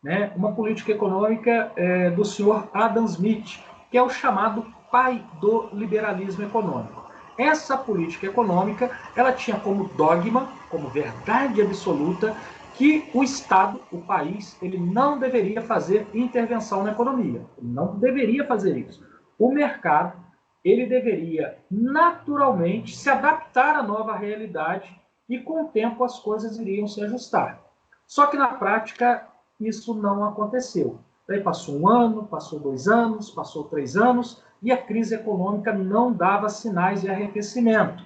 né? Uma política econômica do senhor Adam Smith, que é o chamado pai do liberalismo econômico. Essa política econômica, ela tinha como dogma, como verdade absoluta, que o Estado, o país, ele não deveria fazer intervenção na economia. Ele não deveria fazer isso. O mercado, ele deveria naturalmente se adaptar à nova realidade e com o tempo as coisas iriam se ajustar. Só que na prática isso não aconteceu. Daí passou 1 ano, passou 2 anos, passou 3 anos e a crise econômica não dava sinais de arrefecimento.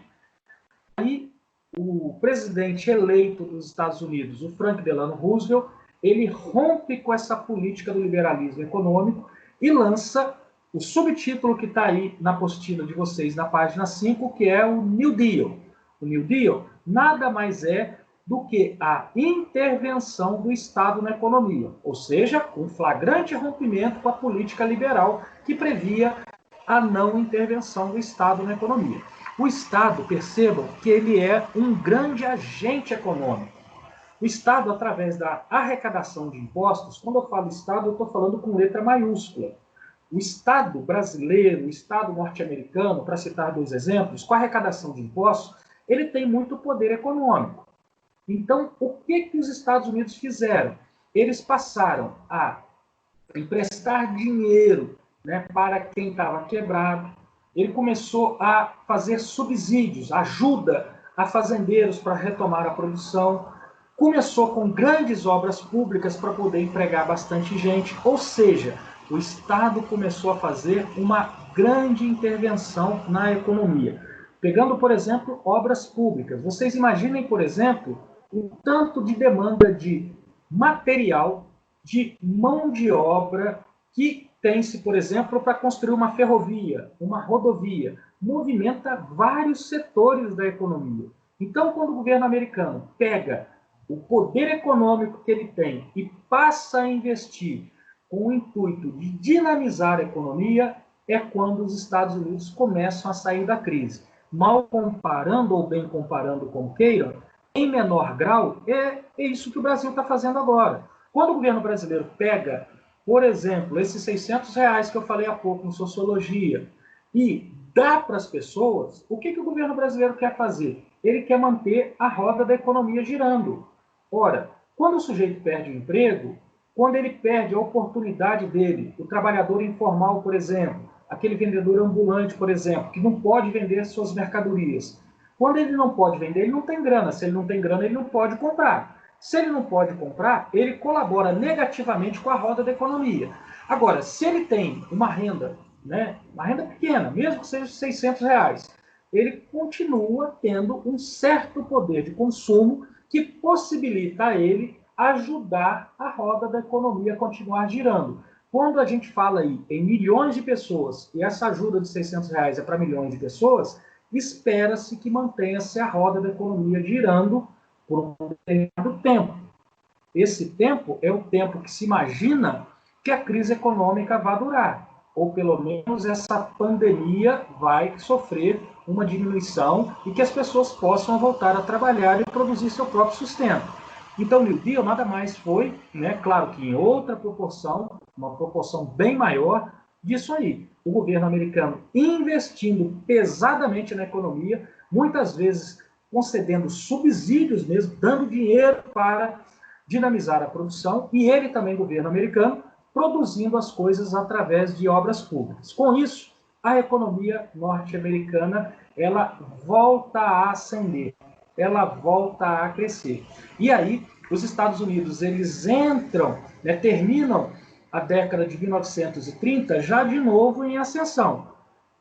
Aí o presidente eleito dos Estados Unidos, o Franklin Delano Roosevelt, ele rompe com essa política do liberalismo econômico e lança o subtítulo que está aí na apostila de vocês, na página 5, que é o New Deal. O New Deal nada mais é do que a intervenção do Estado na economia, ou seja, um flagrante rompimento com a política liberal que previa a não intervenção do Estado na economia. O Estado, percebam que ele é um grande agente econômico. O Estado, através da arrecadação de impostos, quando eu falo Estado, eu estou falando com letra maiúscula. O Estado brasileiro, o Estado norte-americano, para citar 2 exemplos, com a arrecadação de impostos, ele tem muito poder econômico. Então, o que os Estados Unidos fizeram? Eles passaram a emprestar dinheiro, né, para quem estava quebrado. Ele começou a fazer subsídios, ajuda a fazendeiros para retomar a produção. Começou com grandes obras públicas para poder empregar bastante gente. Ou seja, o Estado começou a fazer uma grande intervenção na economia. Pegando, por exemplo, obras públicas. Vocês imaginem, por exemplo, o tanto de demanda de material, de mão de obra que tem-se, por exemplo, para construir uma ferrovia, uma rodovia. Movimenta vários setores da economia. Então, quando o governo americano pega o poder econômico que ele tem e passa a investir com o intuito de dinamizar a economia, é quando os Estados Unidos começam a sair da crise. Mal comparando ou bem comparando como queiram, em menor grau, é isso que o Brasil está fazendo agora. Quando o governo brasileiro pega, por exemplo, esses R$ 600 que eu falei há pouco em sociologia e dá para as pessoas, o que o governo brasileiro quer fazer? Ele quer manter a roda da economia girando. Ora, quando o sujeito perde o emprego, quando ele perde a oportunidade dele, o trabalhador informal, por exemplo, aquele vendedor ambulante, por exemplo, que não pode vender suas mercadorias. Quando ele não pode vender, ele não tem grana. Se ele não tem grana, ele não pode comprar. Se ele não pode comprar, ele colabora negativamente com a roda da economia. Agora, se ele tem uma renda, né, uma renda pequena, mesmo que seja R$ 600, ele continua tendo um certo poder de consumo que possibilita a ele ajudar a roda da economia a continuar girando. quando a gente fala aí em milhões de pessoas, e essa ajuda de R$ 600 é para milhões de pessoas, espera-se que mantenha-se a roda da economia girando por um determinado tempo. Esse tempo é o tempo que se imagina que a crise econômica vai durar, ou pelo menos essa pandemia vai sofrer uma diminuição e que as pessoas possam voltar a trabalhar e produzir seu próprio sustento. Então, o New Deal nada mais foi, né, claro que em outra proporção, uma proporção bem maior disso aí. O governo americano investindo pesadamente na economia, muitas vezes concedendo subsídios mesmo, dando dinheiro para dinamizar a produção, e ele também, governo americano, produzindo as coisas através de obras públicas. Com isso, a economia norte-americana ela volta a ascender, ela volta a crescer. E aí, os Estados Unidos, eles entram, né, terminam a década de 1930 já de novo em ascensão.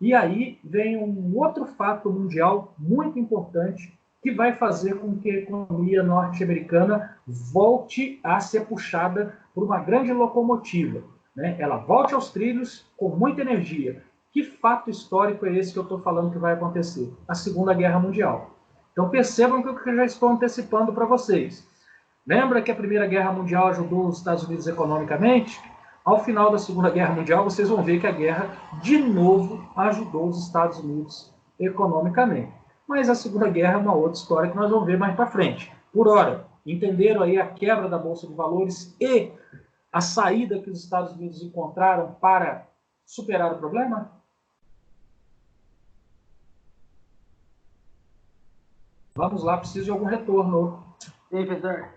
E aí vem um outro fato mundial muito importante que vai fazer com que a economia norte-americana volte a ser puxada por uma grande locomotiva, né? Ela volte aos trilhos com muita energia. Que fato histórico é esse que eu estou falando que vai acontecer? A Segunda Guerra Mundial. Então percebam que eu já estou antecipando para vocês. Lembra que a Primeira Guerra Mundial ajudou os Estados Unidos economicamente? Ao final da Segunda Guerra Mundial, vocês vão ver que a guerra, de novo, ajudou os Estados Unidos economicamente. Mas a Segunda Guerra é uma outra história que nós vamos ver mais para frente. Por hora, entenderam aí a quebra da Bolsa de Valores e a saída que os Estados Unidos encontraram para superar o problema? Vamos lá, preciso de algum retorno. Sim, professor.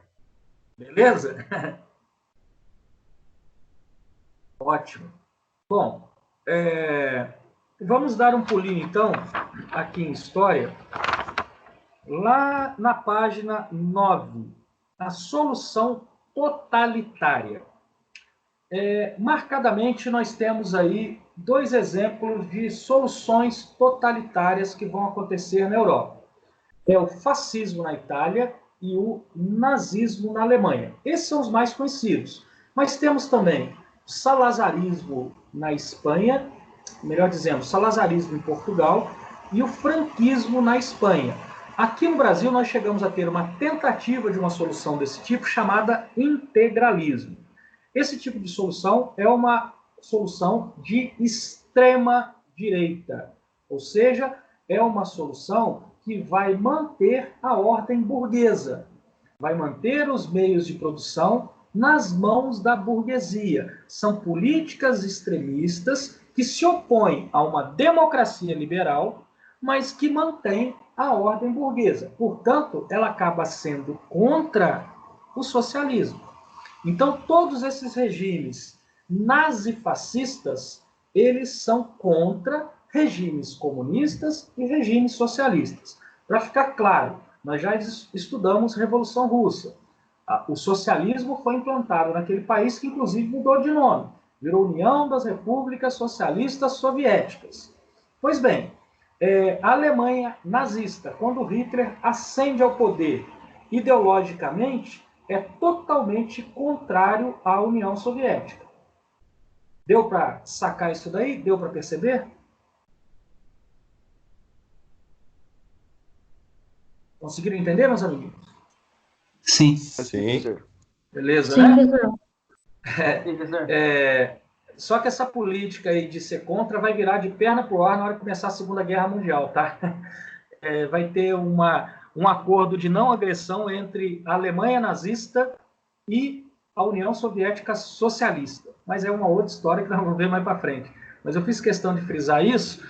Beleza? Ótimo. Bom, vamos dar um pulinho, então, aqui em História, lá na página 9, a solução totalitária. Marcadamente, nós temos aí 2 exemplos de soluções totalitárias que vão acontecer na Europa. É o fascismo na Itália e o nazismo na Alemanha. Esses são os mais conhecidos. Mas temos também o salazarismo na Espanha, melhor dizendo, o salazarismo em Portugal e o franquismo na Espanha. Aqui no Brasil, nós chegamos a ter uma tentativa de uma solução desse tipo chamada integralismo. Esse tipo de solução é uma solução de extrema direita, ou seja, é uma solução que vai manter a ordem burguesa, vai manter os meios de produção nas mãos da burguesia. São políticas extremistas que se opõem a uma democracia liberal, mas que mantém a ordem burguesa. Portanto, ela acaba sendo contra o socialismo. Então, todos esses regimes nazifascistas, eles são contra regimes comunistas e regimes socialistas. Para ficar claro, nós já estudamos Revolução Russa. O socialismo foi implantado naquele país que, inclusive, mudou de nome. Virou União das Repúblicas Socialistas Soviéticas. Pois bem, a Alemanha nazista, quando Hitler ascende ao poder ideologicamente, é totalmente contrário à União Soviética. Deu para sacar isso daí? Deu para perceber? Conseguiram entender, meus amiguinhos? Sim. Sim. Beleza, Sim, né? professor. Só que essa política aí de ser contra vai virar de perna pro ar na hora que começar a Segunda Guerra Mundial, tá? Vai ter um acordo de não agressão entre a Alemanha nazista e a União Soviética Socialista. Mas é uma outra história que nós vamos ver mais para frente. Mas eu fiz questão de frisar isso,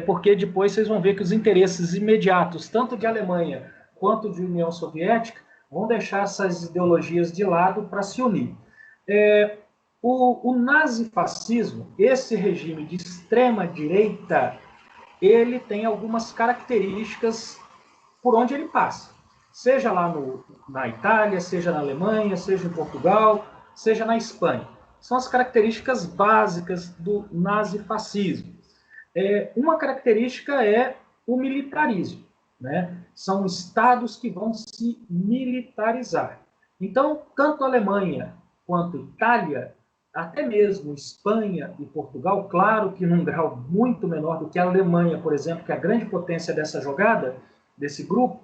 porque depois vocês vão ver que os interesses imediatos, tanto de Alemanha quanto de União Soviética, vão deixar essas ideologias de lado para se unir. O nazifascismo, esse regime de extrema-direita, ele tem algumas características por onde ele passa. Seja lá na Itália, seja na Alemanha, seja em Portugal, seja na Espanha. São as características básicas do nazifascismo. Uma característica é o militarismo, né? São estados que vão se militarizar. Então, tanto a Alemanha quanto a Itália, até mesmo Espanha e Portugal, claro que num grau muito menor do que a Alemanha, por exemplo, que é a grande potência dessa jogada, desse grupo,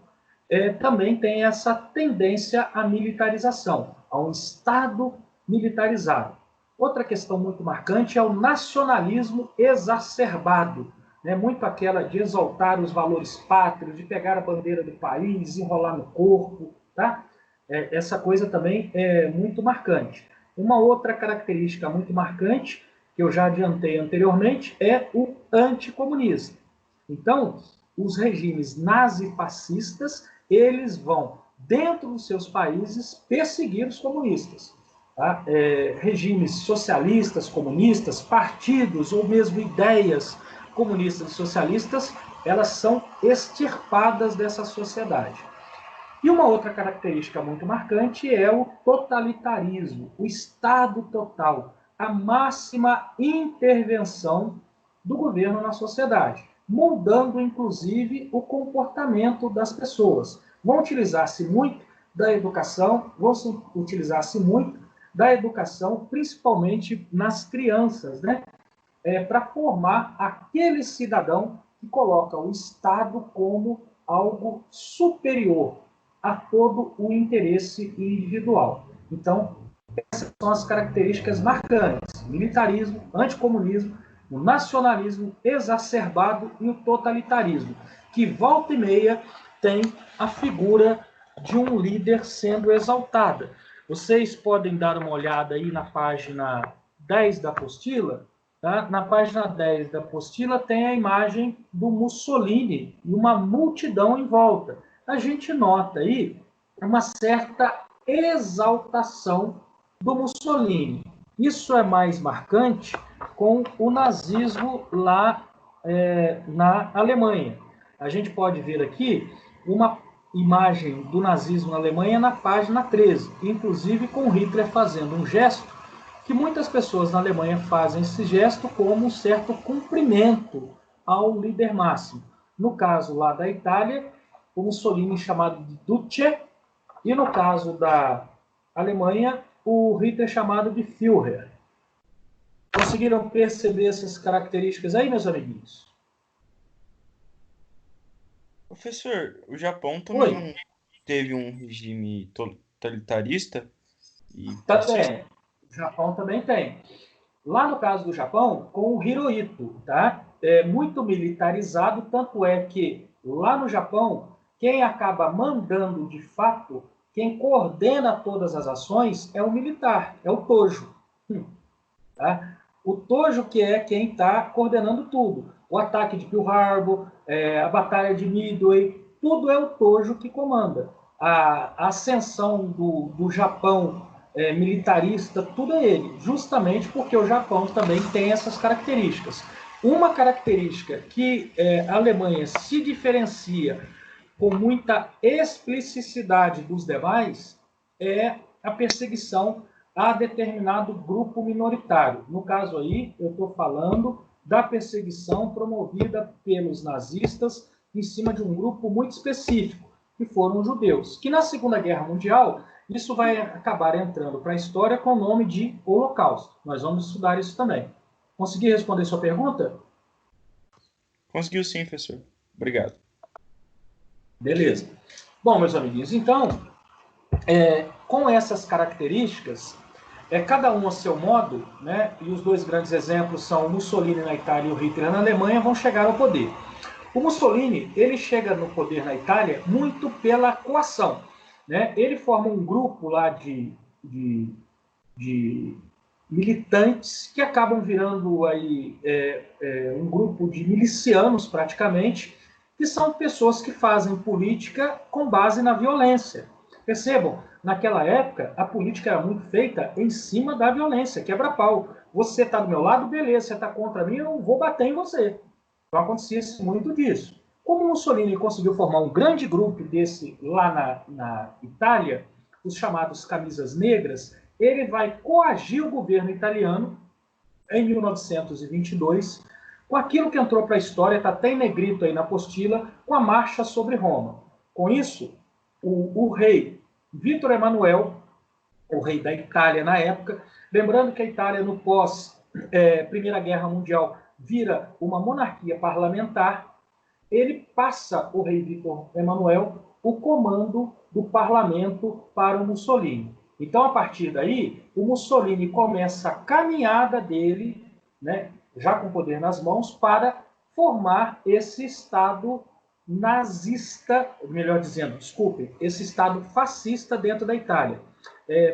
também tem essa tendência à militarização, a um Estado militarizado. Outra questão muito marcante é o nacionalismo exacerbado, né? Muito aquela de exaltar os valores pátrios, de pegar a bandeira do país, enrolar no corpo, tá? Essa coisa também é muito marcante. Uma outra característica muito marcante, que eu já adiantei anteriormente, é o anticomunismo. Então, os regimes nazifascistas, eles vão, dentro dos seus países, perseguir os comunistas. Tá? Regimes socialistas, comunistas, partidos ou mesmo ideias comunistas e socialistas, elas são extirpadas dessa sociedade. E uma outra característica muito marcante é o totalitarismo, o Estado total, a máxima intervenção do governo na sociedade, moldando, inclusive, o comportamento das pessoas. Vão utilizar-se muito da educação, principalmente nas crianças, né? Para formar aquele cidadão que coloca o Estado como algo superior a todo o interesse individual. Então, essas são as características marcantes: militarismo, anticomunismo, o nacionalismo exacerbado e o totalitarismo, que volta e meia tem a figura de um líder sendo exaltada. Vocês podem dar uma olhada aí na página 10 da apostila. Tá? Na página 10 da apostila tem a imagem do Mussolini e uma multidão em volta. A gente nota aí uma certa exaltação do Mussolini. Isso é mais marcante com o nazismo lá na Alemanha. A gente pode ver aqui uma imagem do nazismo na Alemanha na página 13, inclusive com Hitler fazendo um gesto que muitas pessoas na Alemanha fazem esse gesto como um certo cumprimento ao líder máximo. No caso lá da Itália, o Mussolini chamado de Duce, e no caso da Alemanha, o Hitler chamado de Führer. Conseguiram perceber essas características aí, meus amiguinhos? Professor, o Japão também não teve um regime totalitarista? Também. O Japão também tem. Lá no caso do Japão, com o Hirohito, tá? É muito militarizado, tanto é que lá no Japão, quem acaba mandando de fato, quem coordena todas as ações é o militar, é o Tojo. Tá? O Tojo que é quem está coordenando tudo. O ataque de Pearl Harbor, a batalha de Midway, tudo é o Tojo que comanda. A ascensão do Japão militarista, tudo é ele, justamente porque o Japão também tem essas características. Uma característica que a Alemanha se diferencia com muita explicidade dos demais é a perseguição a determinado grupo minoritário. No caso aí, eu estou falando da perseguição promovida pelos nazistas em cima de um grupo muito específico, que foram os judeus, que na Segunda Guerra Mundial isso vai acabar entrando para a história com o nome de Holocausto. Nós vamos estudar isso também. Consegui responder sua pergunta? Conseguiu sim, professor. Obrigado. Beleza. Bom, meus amiguinhos, então, com essas características, cada um a seu modo, né, e os dois grandes exemplos são o Mussolini na Itália e o Hitler na Alemanha, vão chegar ao poder. O Mussolini, ele chega no poder na Itália muito pela coação. Né? Ele forma um grupo lá de militantes que acabam virando aí, um grupo de milicianos, praticamente, que são pessoas que fazem política com base na violência. Percebam, naquela época, a política era muito feita em cima da violência, quebra-pau. Você está do meu lado, beleza, você está contra mim, eu vou bater em você. Então acontecia muito disso. Como Mussolini conseguiu formar um grande grupo desse lá na Itália, os chamados camisas negras, ele vai coagir o governo italiano em 1922 com aquilo que entrou para a história, está até em negrito aí na apostila, com a marcha sobre Roma. Com isso, o rei Vítor Emanuel, o rei da Itália na época, Lembrando que a Itália, no Primeira Guerra Mundial, vira uma monarquia parlamentar. Ele passa, o rei Vítor Emanuel, o comando do parlamento para o Mussolini. Então, a partir daí, o Mussolini começa a caminhada dele, né, já com o poder nas mãos, para formar esse Estado nazista, melhor dizendo, desculpe, esse Estado fascista dentro da Itália.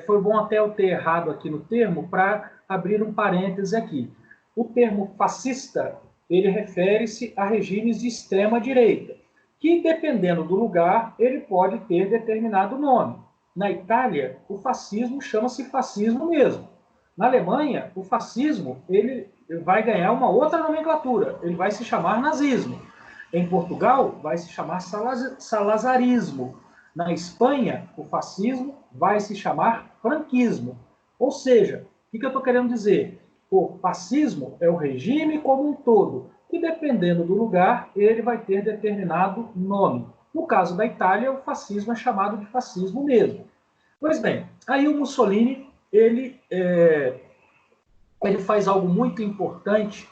Foi bom até eu ter errado aqui no termo, para abrir um parêntese aqui. O termo fascista, ele refere-se a regimes de extrema-direita, que, dependendo do lugar, ele pode ter determinado nome. Na Itália, o fascismo chama-se fascismo mesmo. Na Alemanha, o fascismo ele vai ganhar uma outra nomenclatura, ele vai se chamar nazismo. Em Portugal, vai se chamar salazarismo. Na Espanha, o fascismo vai se chamar franquismo. Ou seja, o que eu estou querendo dizer? O fascismo é o regime como um todo, e dependendo do lugar, ele vai ter determinado nome. No caso da Itália, o fascismo é chamado de fascismo mesmo. Pois bem, aí o Mussolini, ele faz algo muito importante,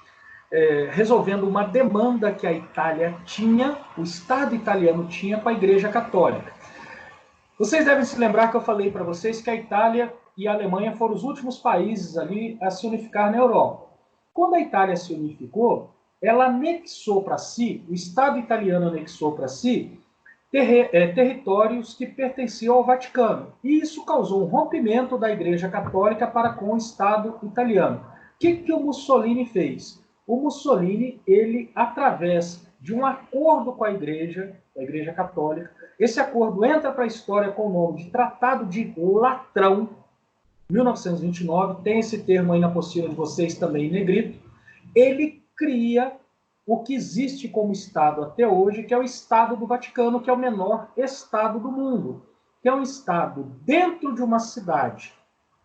resolvendo uma demanda que a Itália tinha, o Estado italiano tinha com a Igreja Católica. Vocês devem se lembrar que eu falei para vocês que a Itália e a Alemanha foram os últimos países ali a se unificar na Europa. Quando a Itália se unificou, ela anexou para si, o Estado italiano anexou para si, territórios que pertenciam ao Vaticano. E isso causou um rompimento da Igreja Católica para com o Estado italiano. O que o Mussolini fez? O Mussolini, ele, através de um acordo com a Igreja Católica, esse acordo entra para a história com o nome de Tratado de Latrão, 1929, tem esse termo aí na apostila de vocês também em negrito. Ele cria o que existe como Estado até hoje, que é o Estado do Vaticano, que é o menor Estado do mundo, que é um Estado dentro de uma cidade,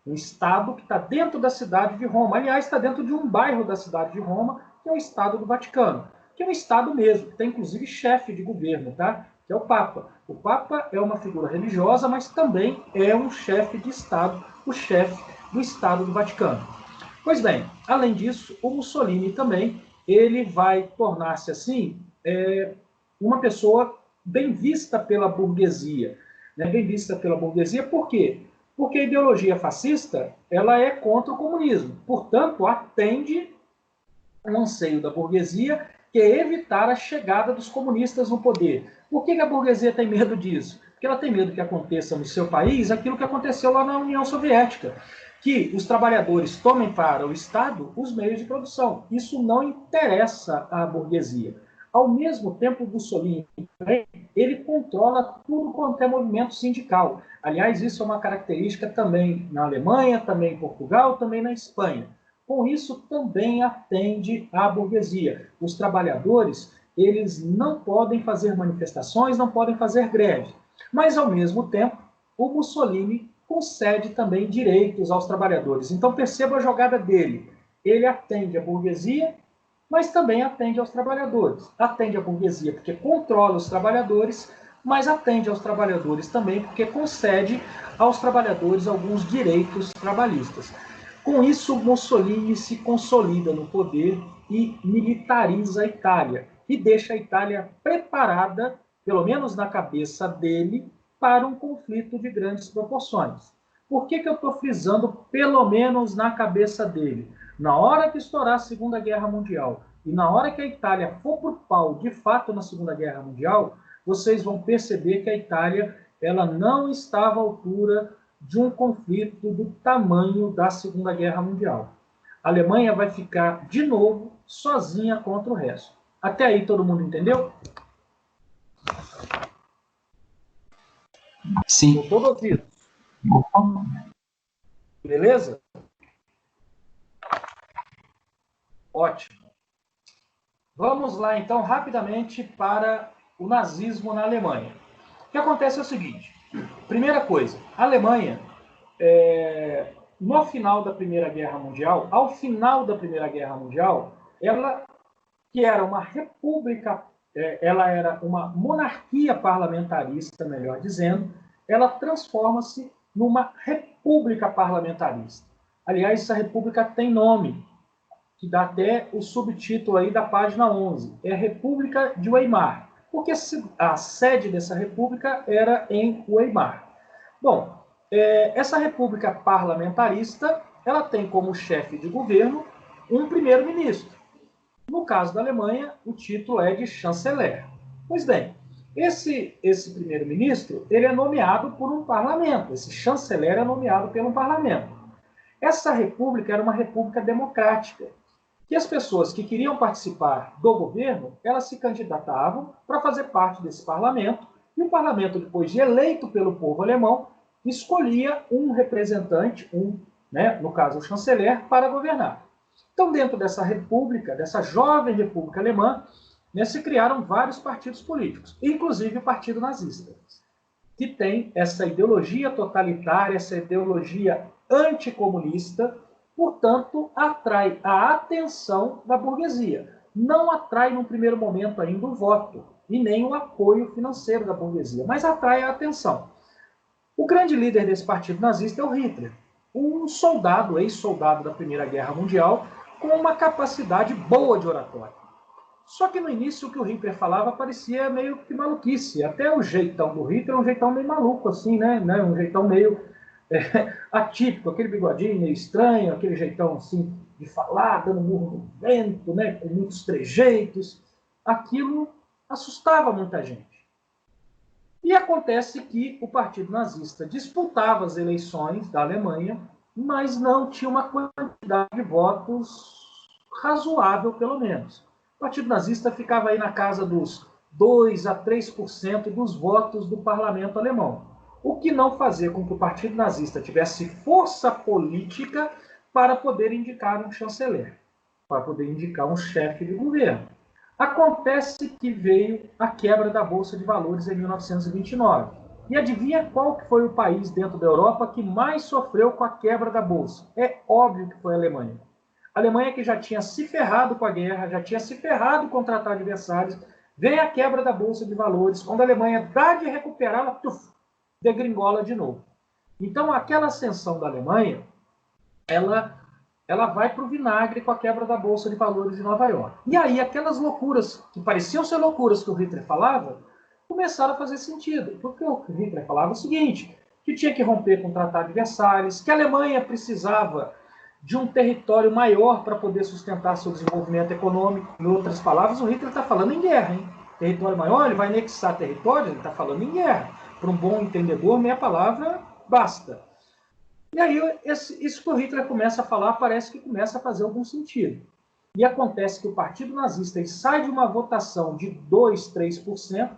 um Estado que está dentro da cidade de Roma, aliás, está dentro de um bairro da cidade de Roma, que é o Estado do Vaticano, que é um Estado mesmo, que tem inclusive chefe de governo, tá? Que é o Papa. O Papa é uma figura religiosa, mas também é um chefe de Estado, o chefe do Estado do Vaticano. Pois bem, além disso, o Mussolini também, ele vai tornar-se, assim, uma pessoa bem vista pela burguesia. Né? Bem vista pela burguesia, por quê? Porque a ideologia fascista, ela é contra o comunismo. Portanto, atende um anseio da burguesia, que é evitar a chegada dos comunistas no poder. Por que a burguesia tem medo disso? Porque ela tem medo que aconteça no seu país aquilo que aconteceu lá na União Soviética, que os trabalhadores tomem para o Estado os meios de produção. Isso não interessa à burguesia. Ao mesmo tempo, o Mussolini, ele controla tudo quanto é movimento sindical. Aliás, isso é uma característica também na Alemanha, também em Portugal, também na Espanha. Com isso, também atende à burguesia. Os trabalhadores, eles não podem fazer manifestações, não podem fazer greve. Mas, ao mesmo tempo, o Mussolini concede também direitos aos trabalhadores. Então, perceba a jogada dele. Ele atende à burguesia, mas também atende aos trabalhadores. Atende à burguesia porque controla os trabalhadores, mas atende aos trabalhadores também porque concede aos trabalhadores alguns direitos trabalhistas. Com isso, Mussolini se consolida no poder e militariza a Itália, e deixa a Itália preparada, pelo menos na cabeça dele, para um conflito de grandes proporções. Por que eu estou frisando pelo menos na cabeça dele? Na hora que estourar a Segunda Guerra Mundial e na hora que a Itália for por pau, de fato, na Segunda Guerra Mundial, vocês vão perceber que a Itália ela não estava à altura de um conflito do tamanho da Segunda Guerra Mundial. A Alemanha vai ficar, de novo, sozinha contra o resto. Até aí, todo mundo entendeu? Sim. Estou todo ouvido. Beleza? Ótimo. Vamos lá, então, rapidamente para o nazismo na Alemanha. O que acontece é o seguinte. Primeira coisa, a Alemanha, no final da Primeira Guerra Mundial, ao final da Primeira Guerra Mundial, ela, que era uma república, ela era uma monarquia parlamentarista, melhor dizendo, ela transforma-se numa república parlamentarista. Aliás, essa república tem nome, que dá até o subtítulo aí da página 11. É a República de Weimar, porque a sede dessa república era em Weimar. Bom, essa república parlamentarista, ela tem como chefe de governo um primeiro-ministro. No caso da Alemanha, o título é de chanceler. Pois bem, esse primeiro-ministro, ele é nomeado por um parlamento. Esse chanceler é nomeado pelo parlamento. Essa república era uma república democrática, que as pessoas que queriam participar do governo, elas se candidatavam para fazer parte desse parlamento, e o parlamento, depois de eleito pelo povo alemão, escolhia um representante, no caso o chanceler, para governar. Então, dentro dessa república, dessa jovem república alemã, se criaram vários partidos políticos, inclusive o Partido Nazista, que tem essa ideologia totalitária, essa ideologia anticomunista, portanto, atrai a atenção da burguesia. Não atrai, num primeiro momento, ainda o voto, e nem o apoio financeiro da burguesia, mas atrai a atenção. O grande líder desse partido nazista é o Hitler, um soldado, ex-soldado da Primeira Guerra Mundial, com uma capacidade boa de oratória. Só que no início o que o Hitler falava parecia meio que maluquice. Até o jeitão do Hitler é um jeitão meio maluco, assim, né? Um jeitão meio atípico, aquele bigodinho meio estranho, aquele jeitão assim de falar, dando murro no vento, né? Com muitos trejeitos. Aquilo assustava muita gente. E acontece que o Partido Nazista disputava as eleições da Alemanha, mas não tinha uma quantidade de votos razoável, pelo menos. O Partido Nazista ficava aí na casa dos 2 a 3% dos votos do parlamento alemão, o que não fazia com que o Partido Nazista tivesse força política para poder indicar um chanceler, para poder indicar um chefe de governo. Acontece que veio a quebra da Bolsa de Valores em 1929. E adivinha qual que foi o país dentro da Europa que mais sofreu com a quebra da Bolsa? É óbvio que foi a Alemanha. A Alemanha, que já tinha se ferrado com a guerra, já tinha se ferrado com o Tratado de Versalhes, vem a quebra da Bolsa de Valores. Quando a Alemanha dá de recuperar, ela degringola de novo. Então, aquela ascensão da Alemanha, ela vai para o vinagre com a quebra da Bolsa de Valores de Nova York. E aí, aquelas loucuras, que pareciam ser loucuras que o Hitler falava, começaram a fazer sentido. Porque o Hitler falava o seguinte, que tinha que romper com o Tratado de Versalhes, que a Alemanha precisava de um território maior para poder sustentar seu desenvolvimento econômico. Em outras palavras, o Hitler está falando em guerra, hein? Território maior, ele vai anexar território, ele está falando em guerra. Para um bom entendedor, meia palavra basta. E aí, isso que o Hitler começa a falar, parece que começa a fazer algum sentido. E acontece que o Partido Nazista sai de uma votação de 2, 3%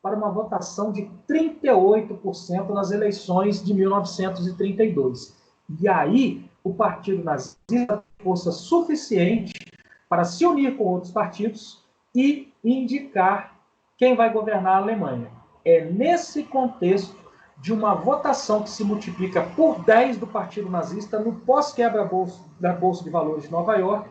para uma votação de 38% nas eleições de 1932. E aí, o Partido Nazista tem força suficiente para se unir com outros partidos e indicar quem vai governar a Alemanha. É nesse contexto de uma votação que se multiplica por 10 do Partido Nazista no pós-quebra da Bolsa de Valores de Nova York,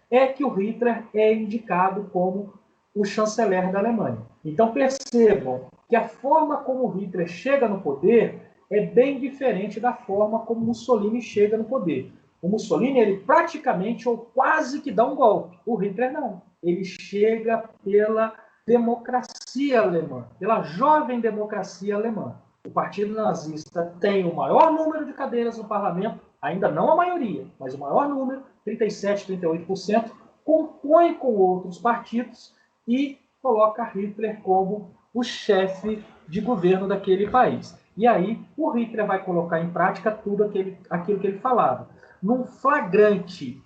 é que o Hitler é indicado como o chanceler da Alemanha. Então percebam que a forma como o Hitler chega no poder é bem diferente da forma como Mussolini chega no poder. O Mussolini, ele praticamente ou quase que dá um golpe. O Hitler não. Ele chega pela democracia alemã, pela jovem democracia alemã. O Partido Nazista tem o maior número de cadeiras no parlamento, ainda não a maioria, mas o maior número, 37%, 38%, compõe com outros partidos e coloca Hitler como o chefe de governo daquele país. E aí o Hitler vai colocar em prática tudo aquilo que ele falava. Numa flagrante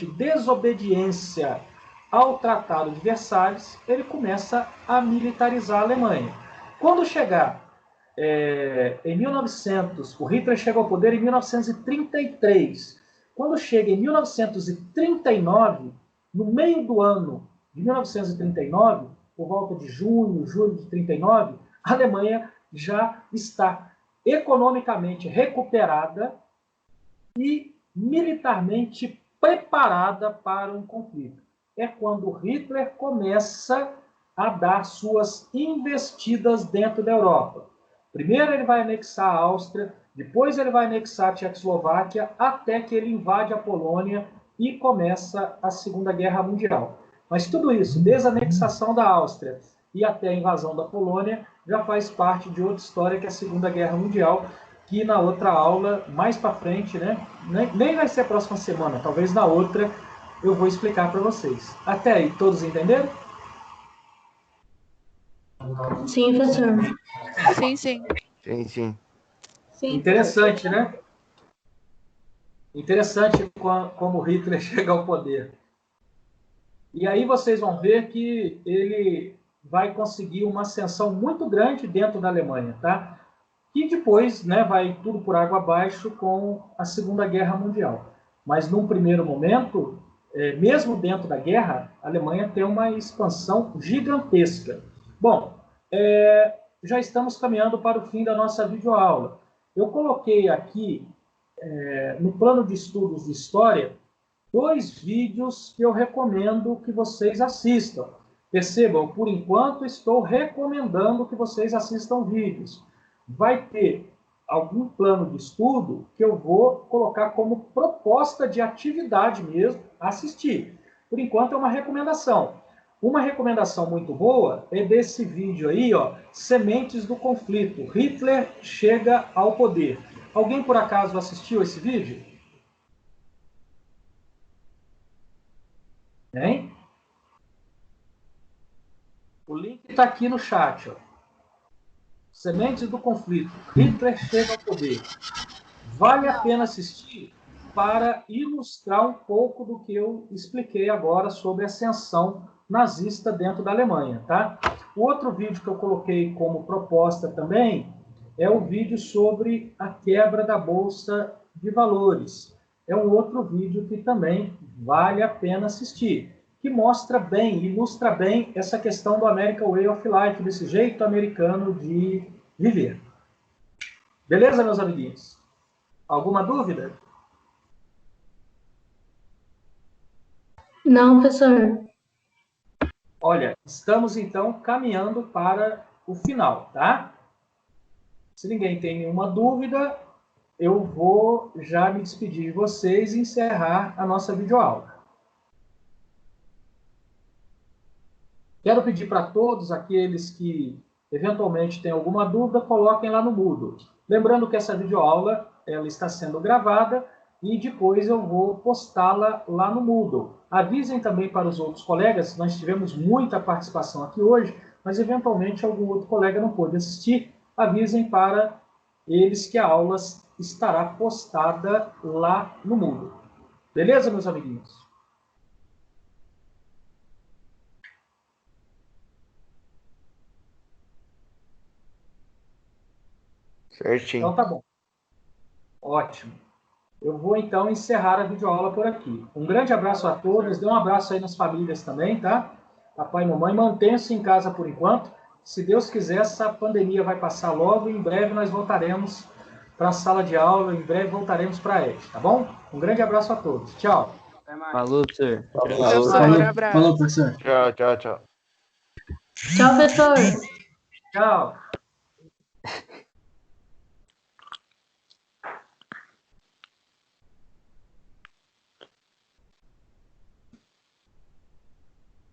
desobediência ao Tratado de Versalhes, ele começa a militarizar a Alemanha. Quando chegar em 1900, o Hitler chega ao poder em 1933. Quando chega em 1939, no meio do ano de 1939, por volta de julho de 39, a Alemanha já está economicamente recuperada e militarmente preparada para um conflito. É quando Hitler começa a dar suas investidas dentro da Europa. Primeiro ele vai anexar a Áustria, Depois ele vai anexar a Tchecoslováquia até que ele invade a Polônia e começa a Segunda Guerra Mundial. Mas tudo isso, desde a anexação da Áustria e até a invasão da Polônia, já faz parte de outra história, que é a Segunda Guerra Mundial, que na outra aula, mais para frente, né? Nem vai ser a próxima semana, talvez na outra, eu vou explicar para vocês. Até aí, todos entenderam? Sim, professor. Sim, sim. Sim, sim. Sim. Interessante, né? Interessante como Hitler chega ao poder. E aí vocês vão ver que ele vai conseguir uma ascensão muito grande dentro da Alemanha, tá? E depois, né, vai tudo por água abaixo com a Segunda Guerra Mundial. Mas num primeiro momento, mesmo dentro da guerra, a Alemanha tem uma expansão gigantesca. Bom, já estamos caminhando para o fim da nossa videoaula. Eu coloquei aqui, no plano de estudos de história, 2 vídeos que eu recomendo que vocês assistam. Percebam, por enquanto estou recomendando que vocês assistam vídeos. Vai ter algum plano de estudo que eu vou colocar como proposta de atividade mesmo, assistir. Por enquanto é uma recomendação. Uma recomendação muito boa é desse vídeo aí, ó, Sementes do Conflito. Hitler chega ao poder. Alguém por acaso assistiu esse vídeo? Hein? O link está aqui no chat, ó. Sementes do Conflito. Hitler chega ao poder. Vale a pena assistir para ilustrar um pouco do que eu expliquei agora sobre a ascensão nazista dentro da Alemanha, tá? O outro vídeo que eu coloquei como proposta também é o vídeo sobre a quebra da Bolsa de Valores. É um outro vídeo que também vale a pena assistir, que mostra bem, ilustra bem essa questão do American Way of Life, desse jeito americano de viver. Beleza, meus amiguinhos? Alguma dúvida? Não, professor. Olha, estamos então caminhando para o final, tá? Se ninguém tem nenhuma dúvida, eu vou já me despedir de vocês e encerrar a nossa videoaula. Quero pedir para todos aqueles que eventualmente têm alguma dúvida, coloquem lá no Moodle. Lembrando que essa videoaula ela está sendo gravada e depois eu vou postá-la lá no Moodle. Avisem também para os outros colegas, nós tivemos muita participação aqui hoje, mas eventualmente algum outro colega não pôde assistir. Avisem para eles que a aula estará postada lá no Moodle. Beleza, meus amiguinhos? Certinho. Então tá bom. Ótimo. Eu vou então encerrar a videoaula por aqui. Um grande abraço a todos, dê um abraço aí nas famílias também, tá? Papai e mamãe, mantenham-se em casa por enquanto. Se Deus quiser, essa pandemia vai passar logo e em breve nós voltaremos para a sala de aula, em breve voltaremos para a ET, tá bom? Um grande abraço a todos. Tchau. Falou, professor. Professor, abraço. Falou, professor. Tchau, tchau, tchau. Tchau, professor. Tchau.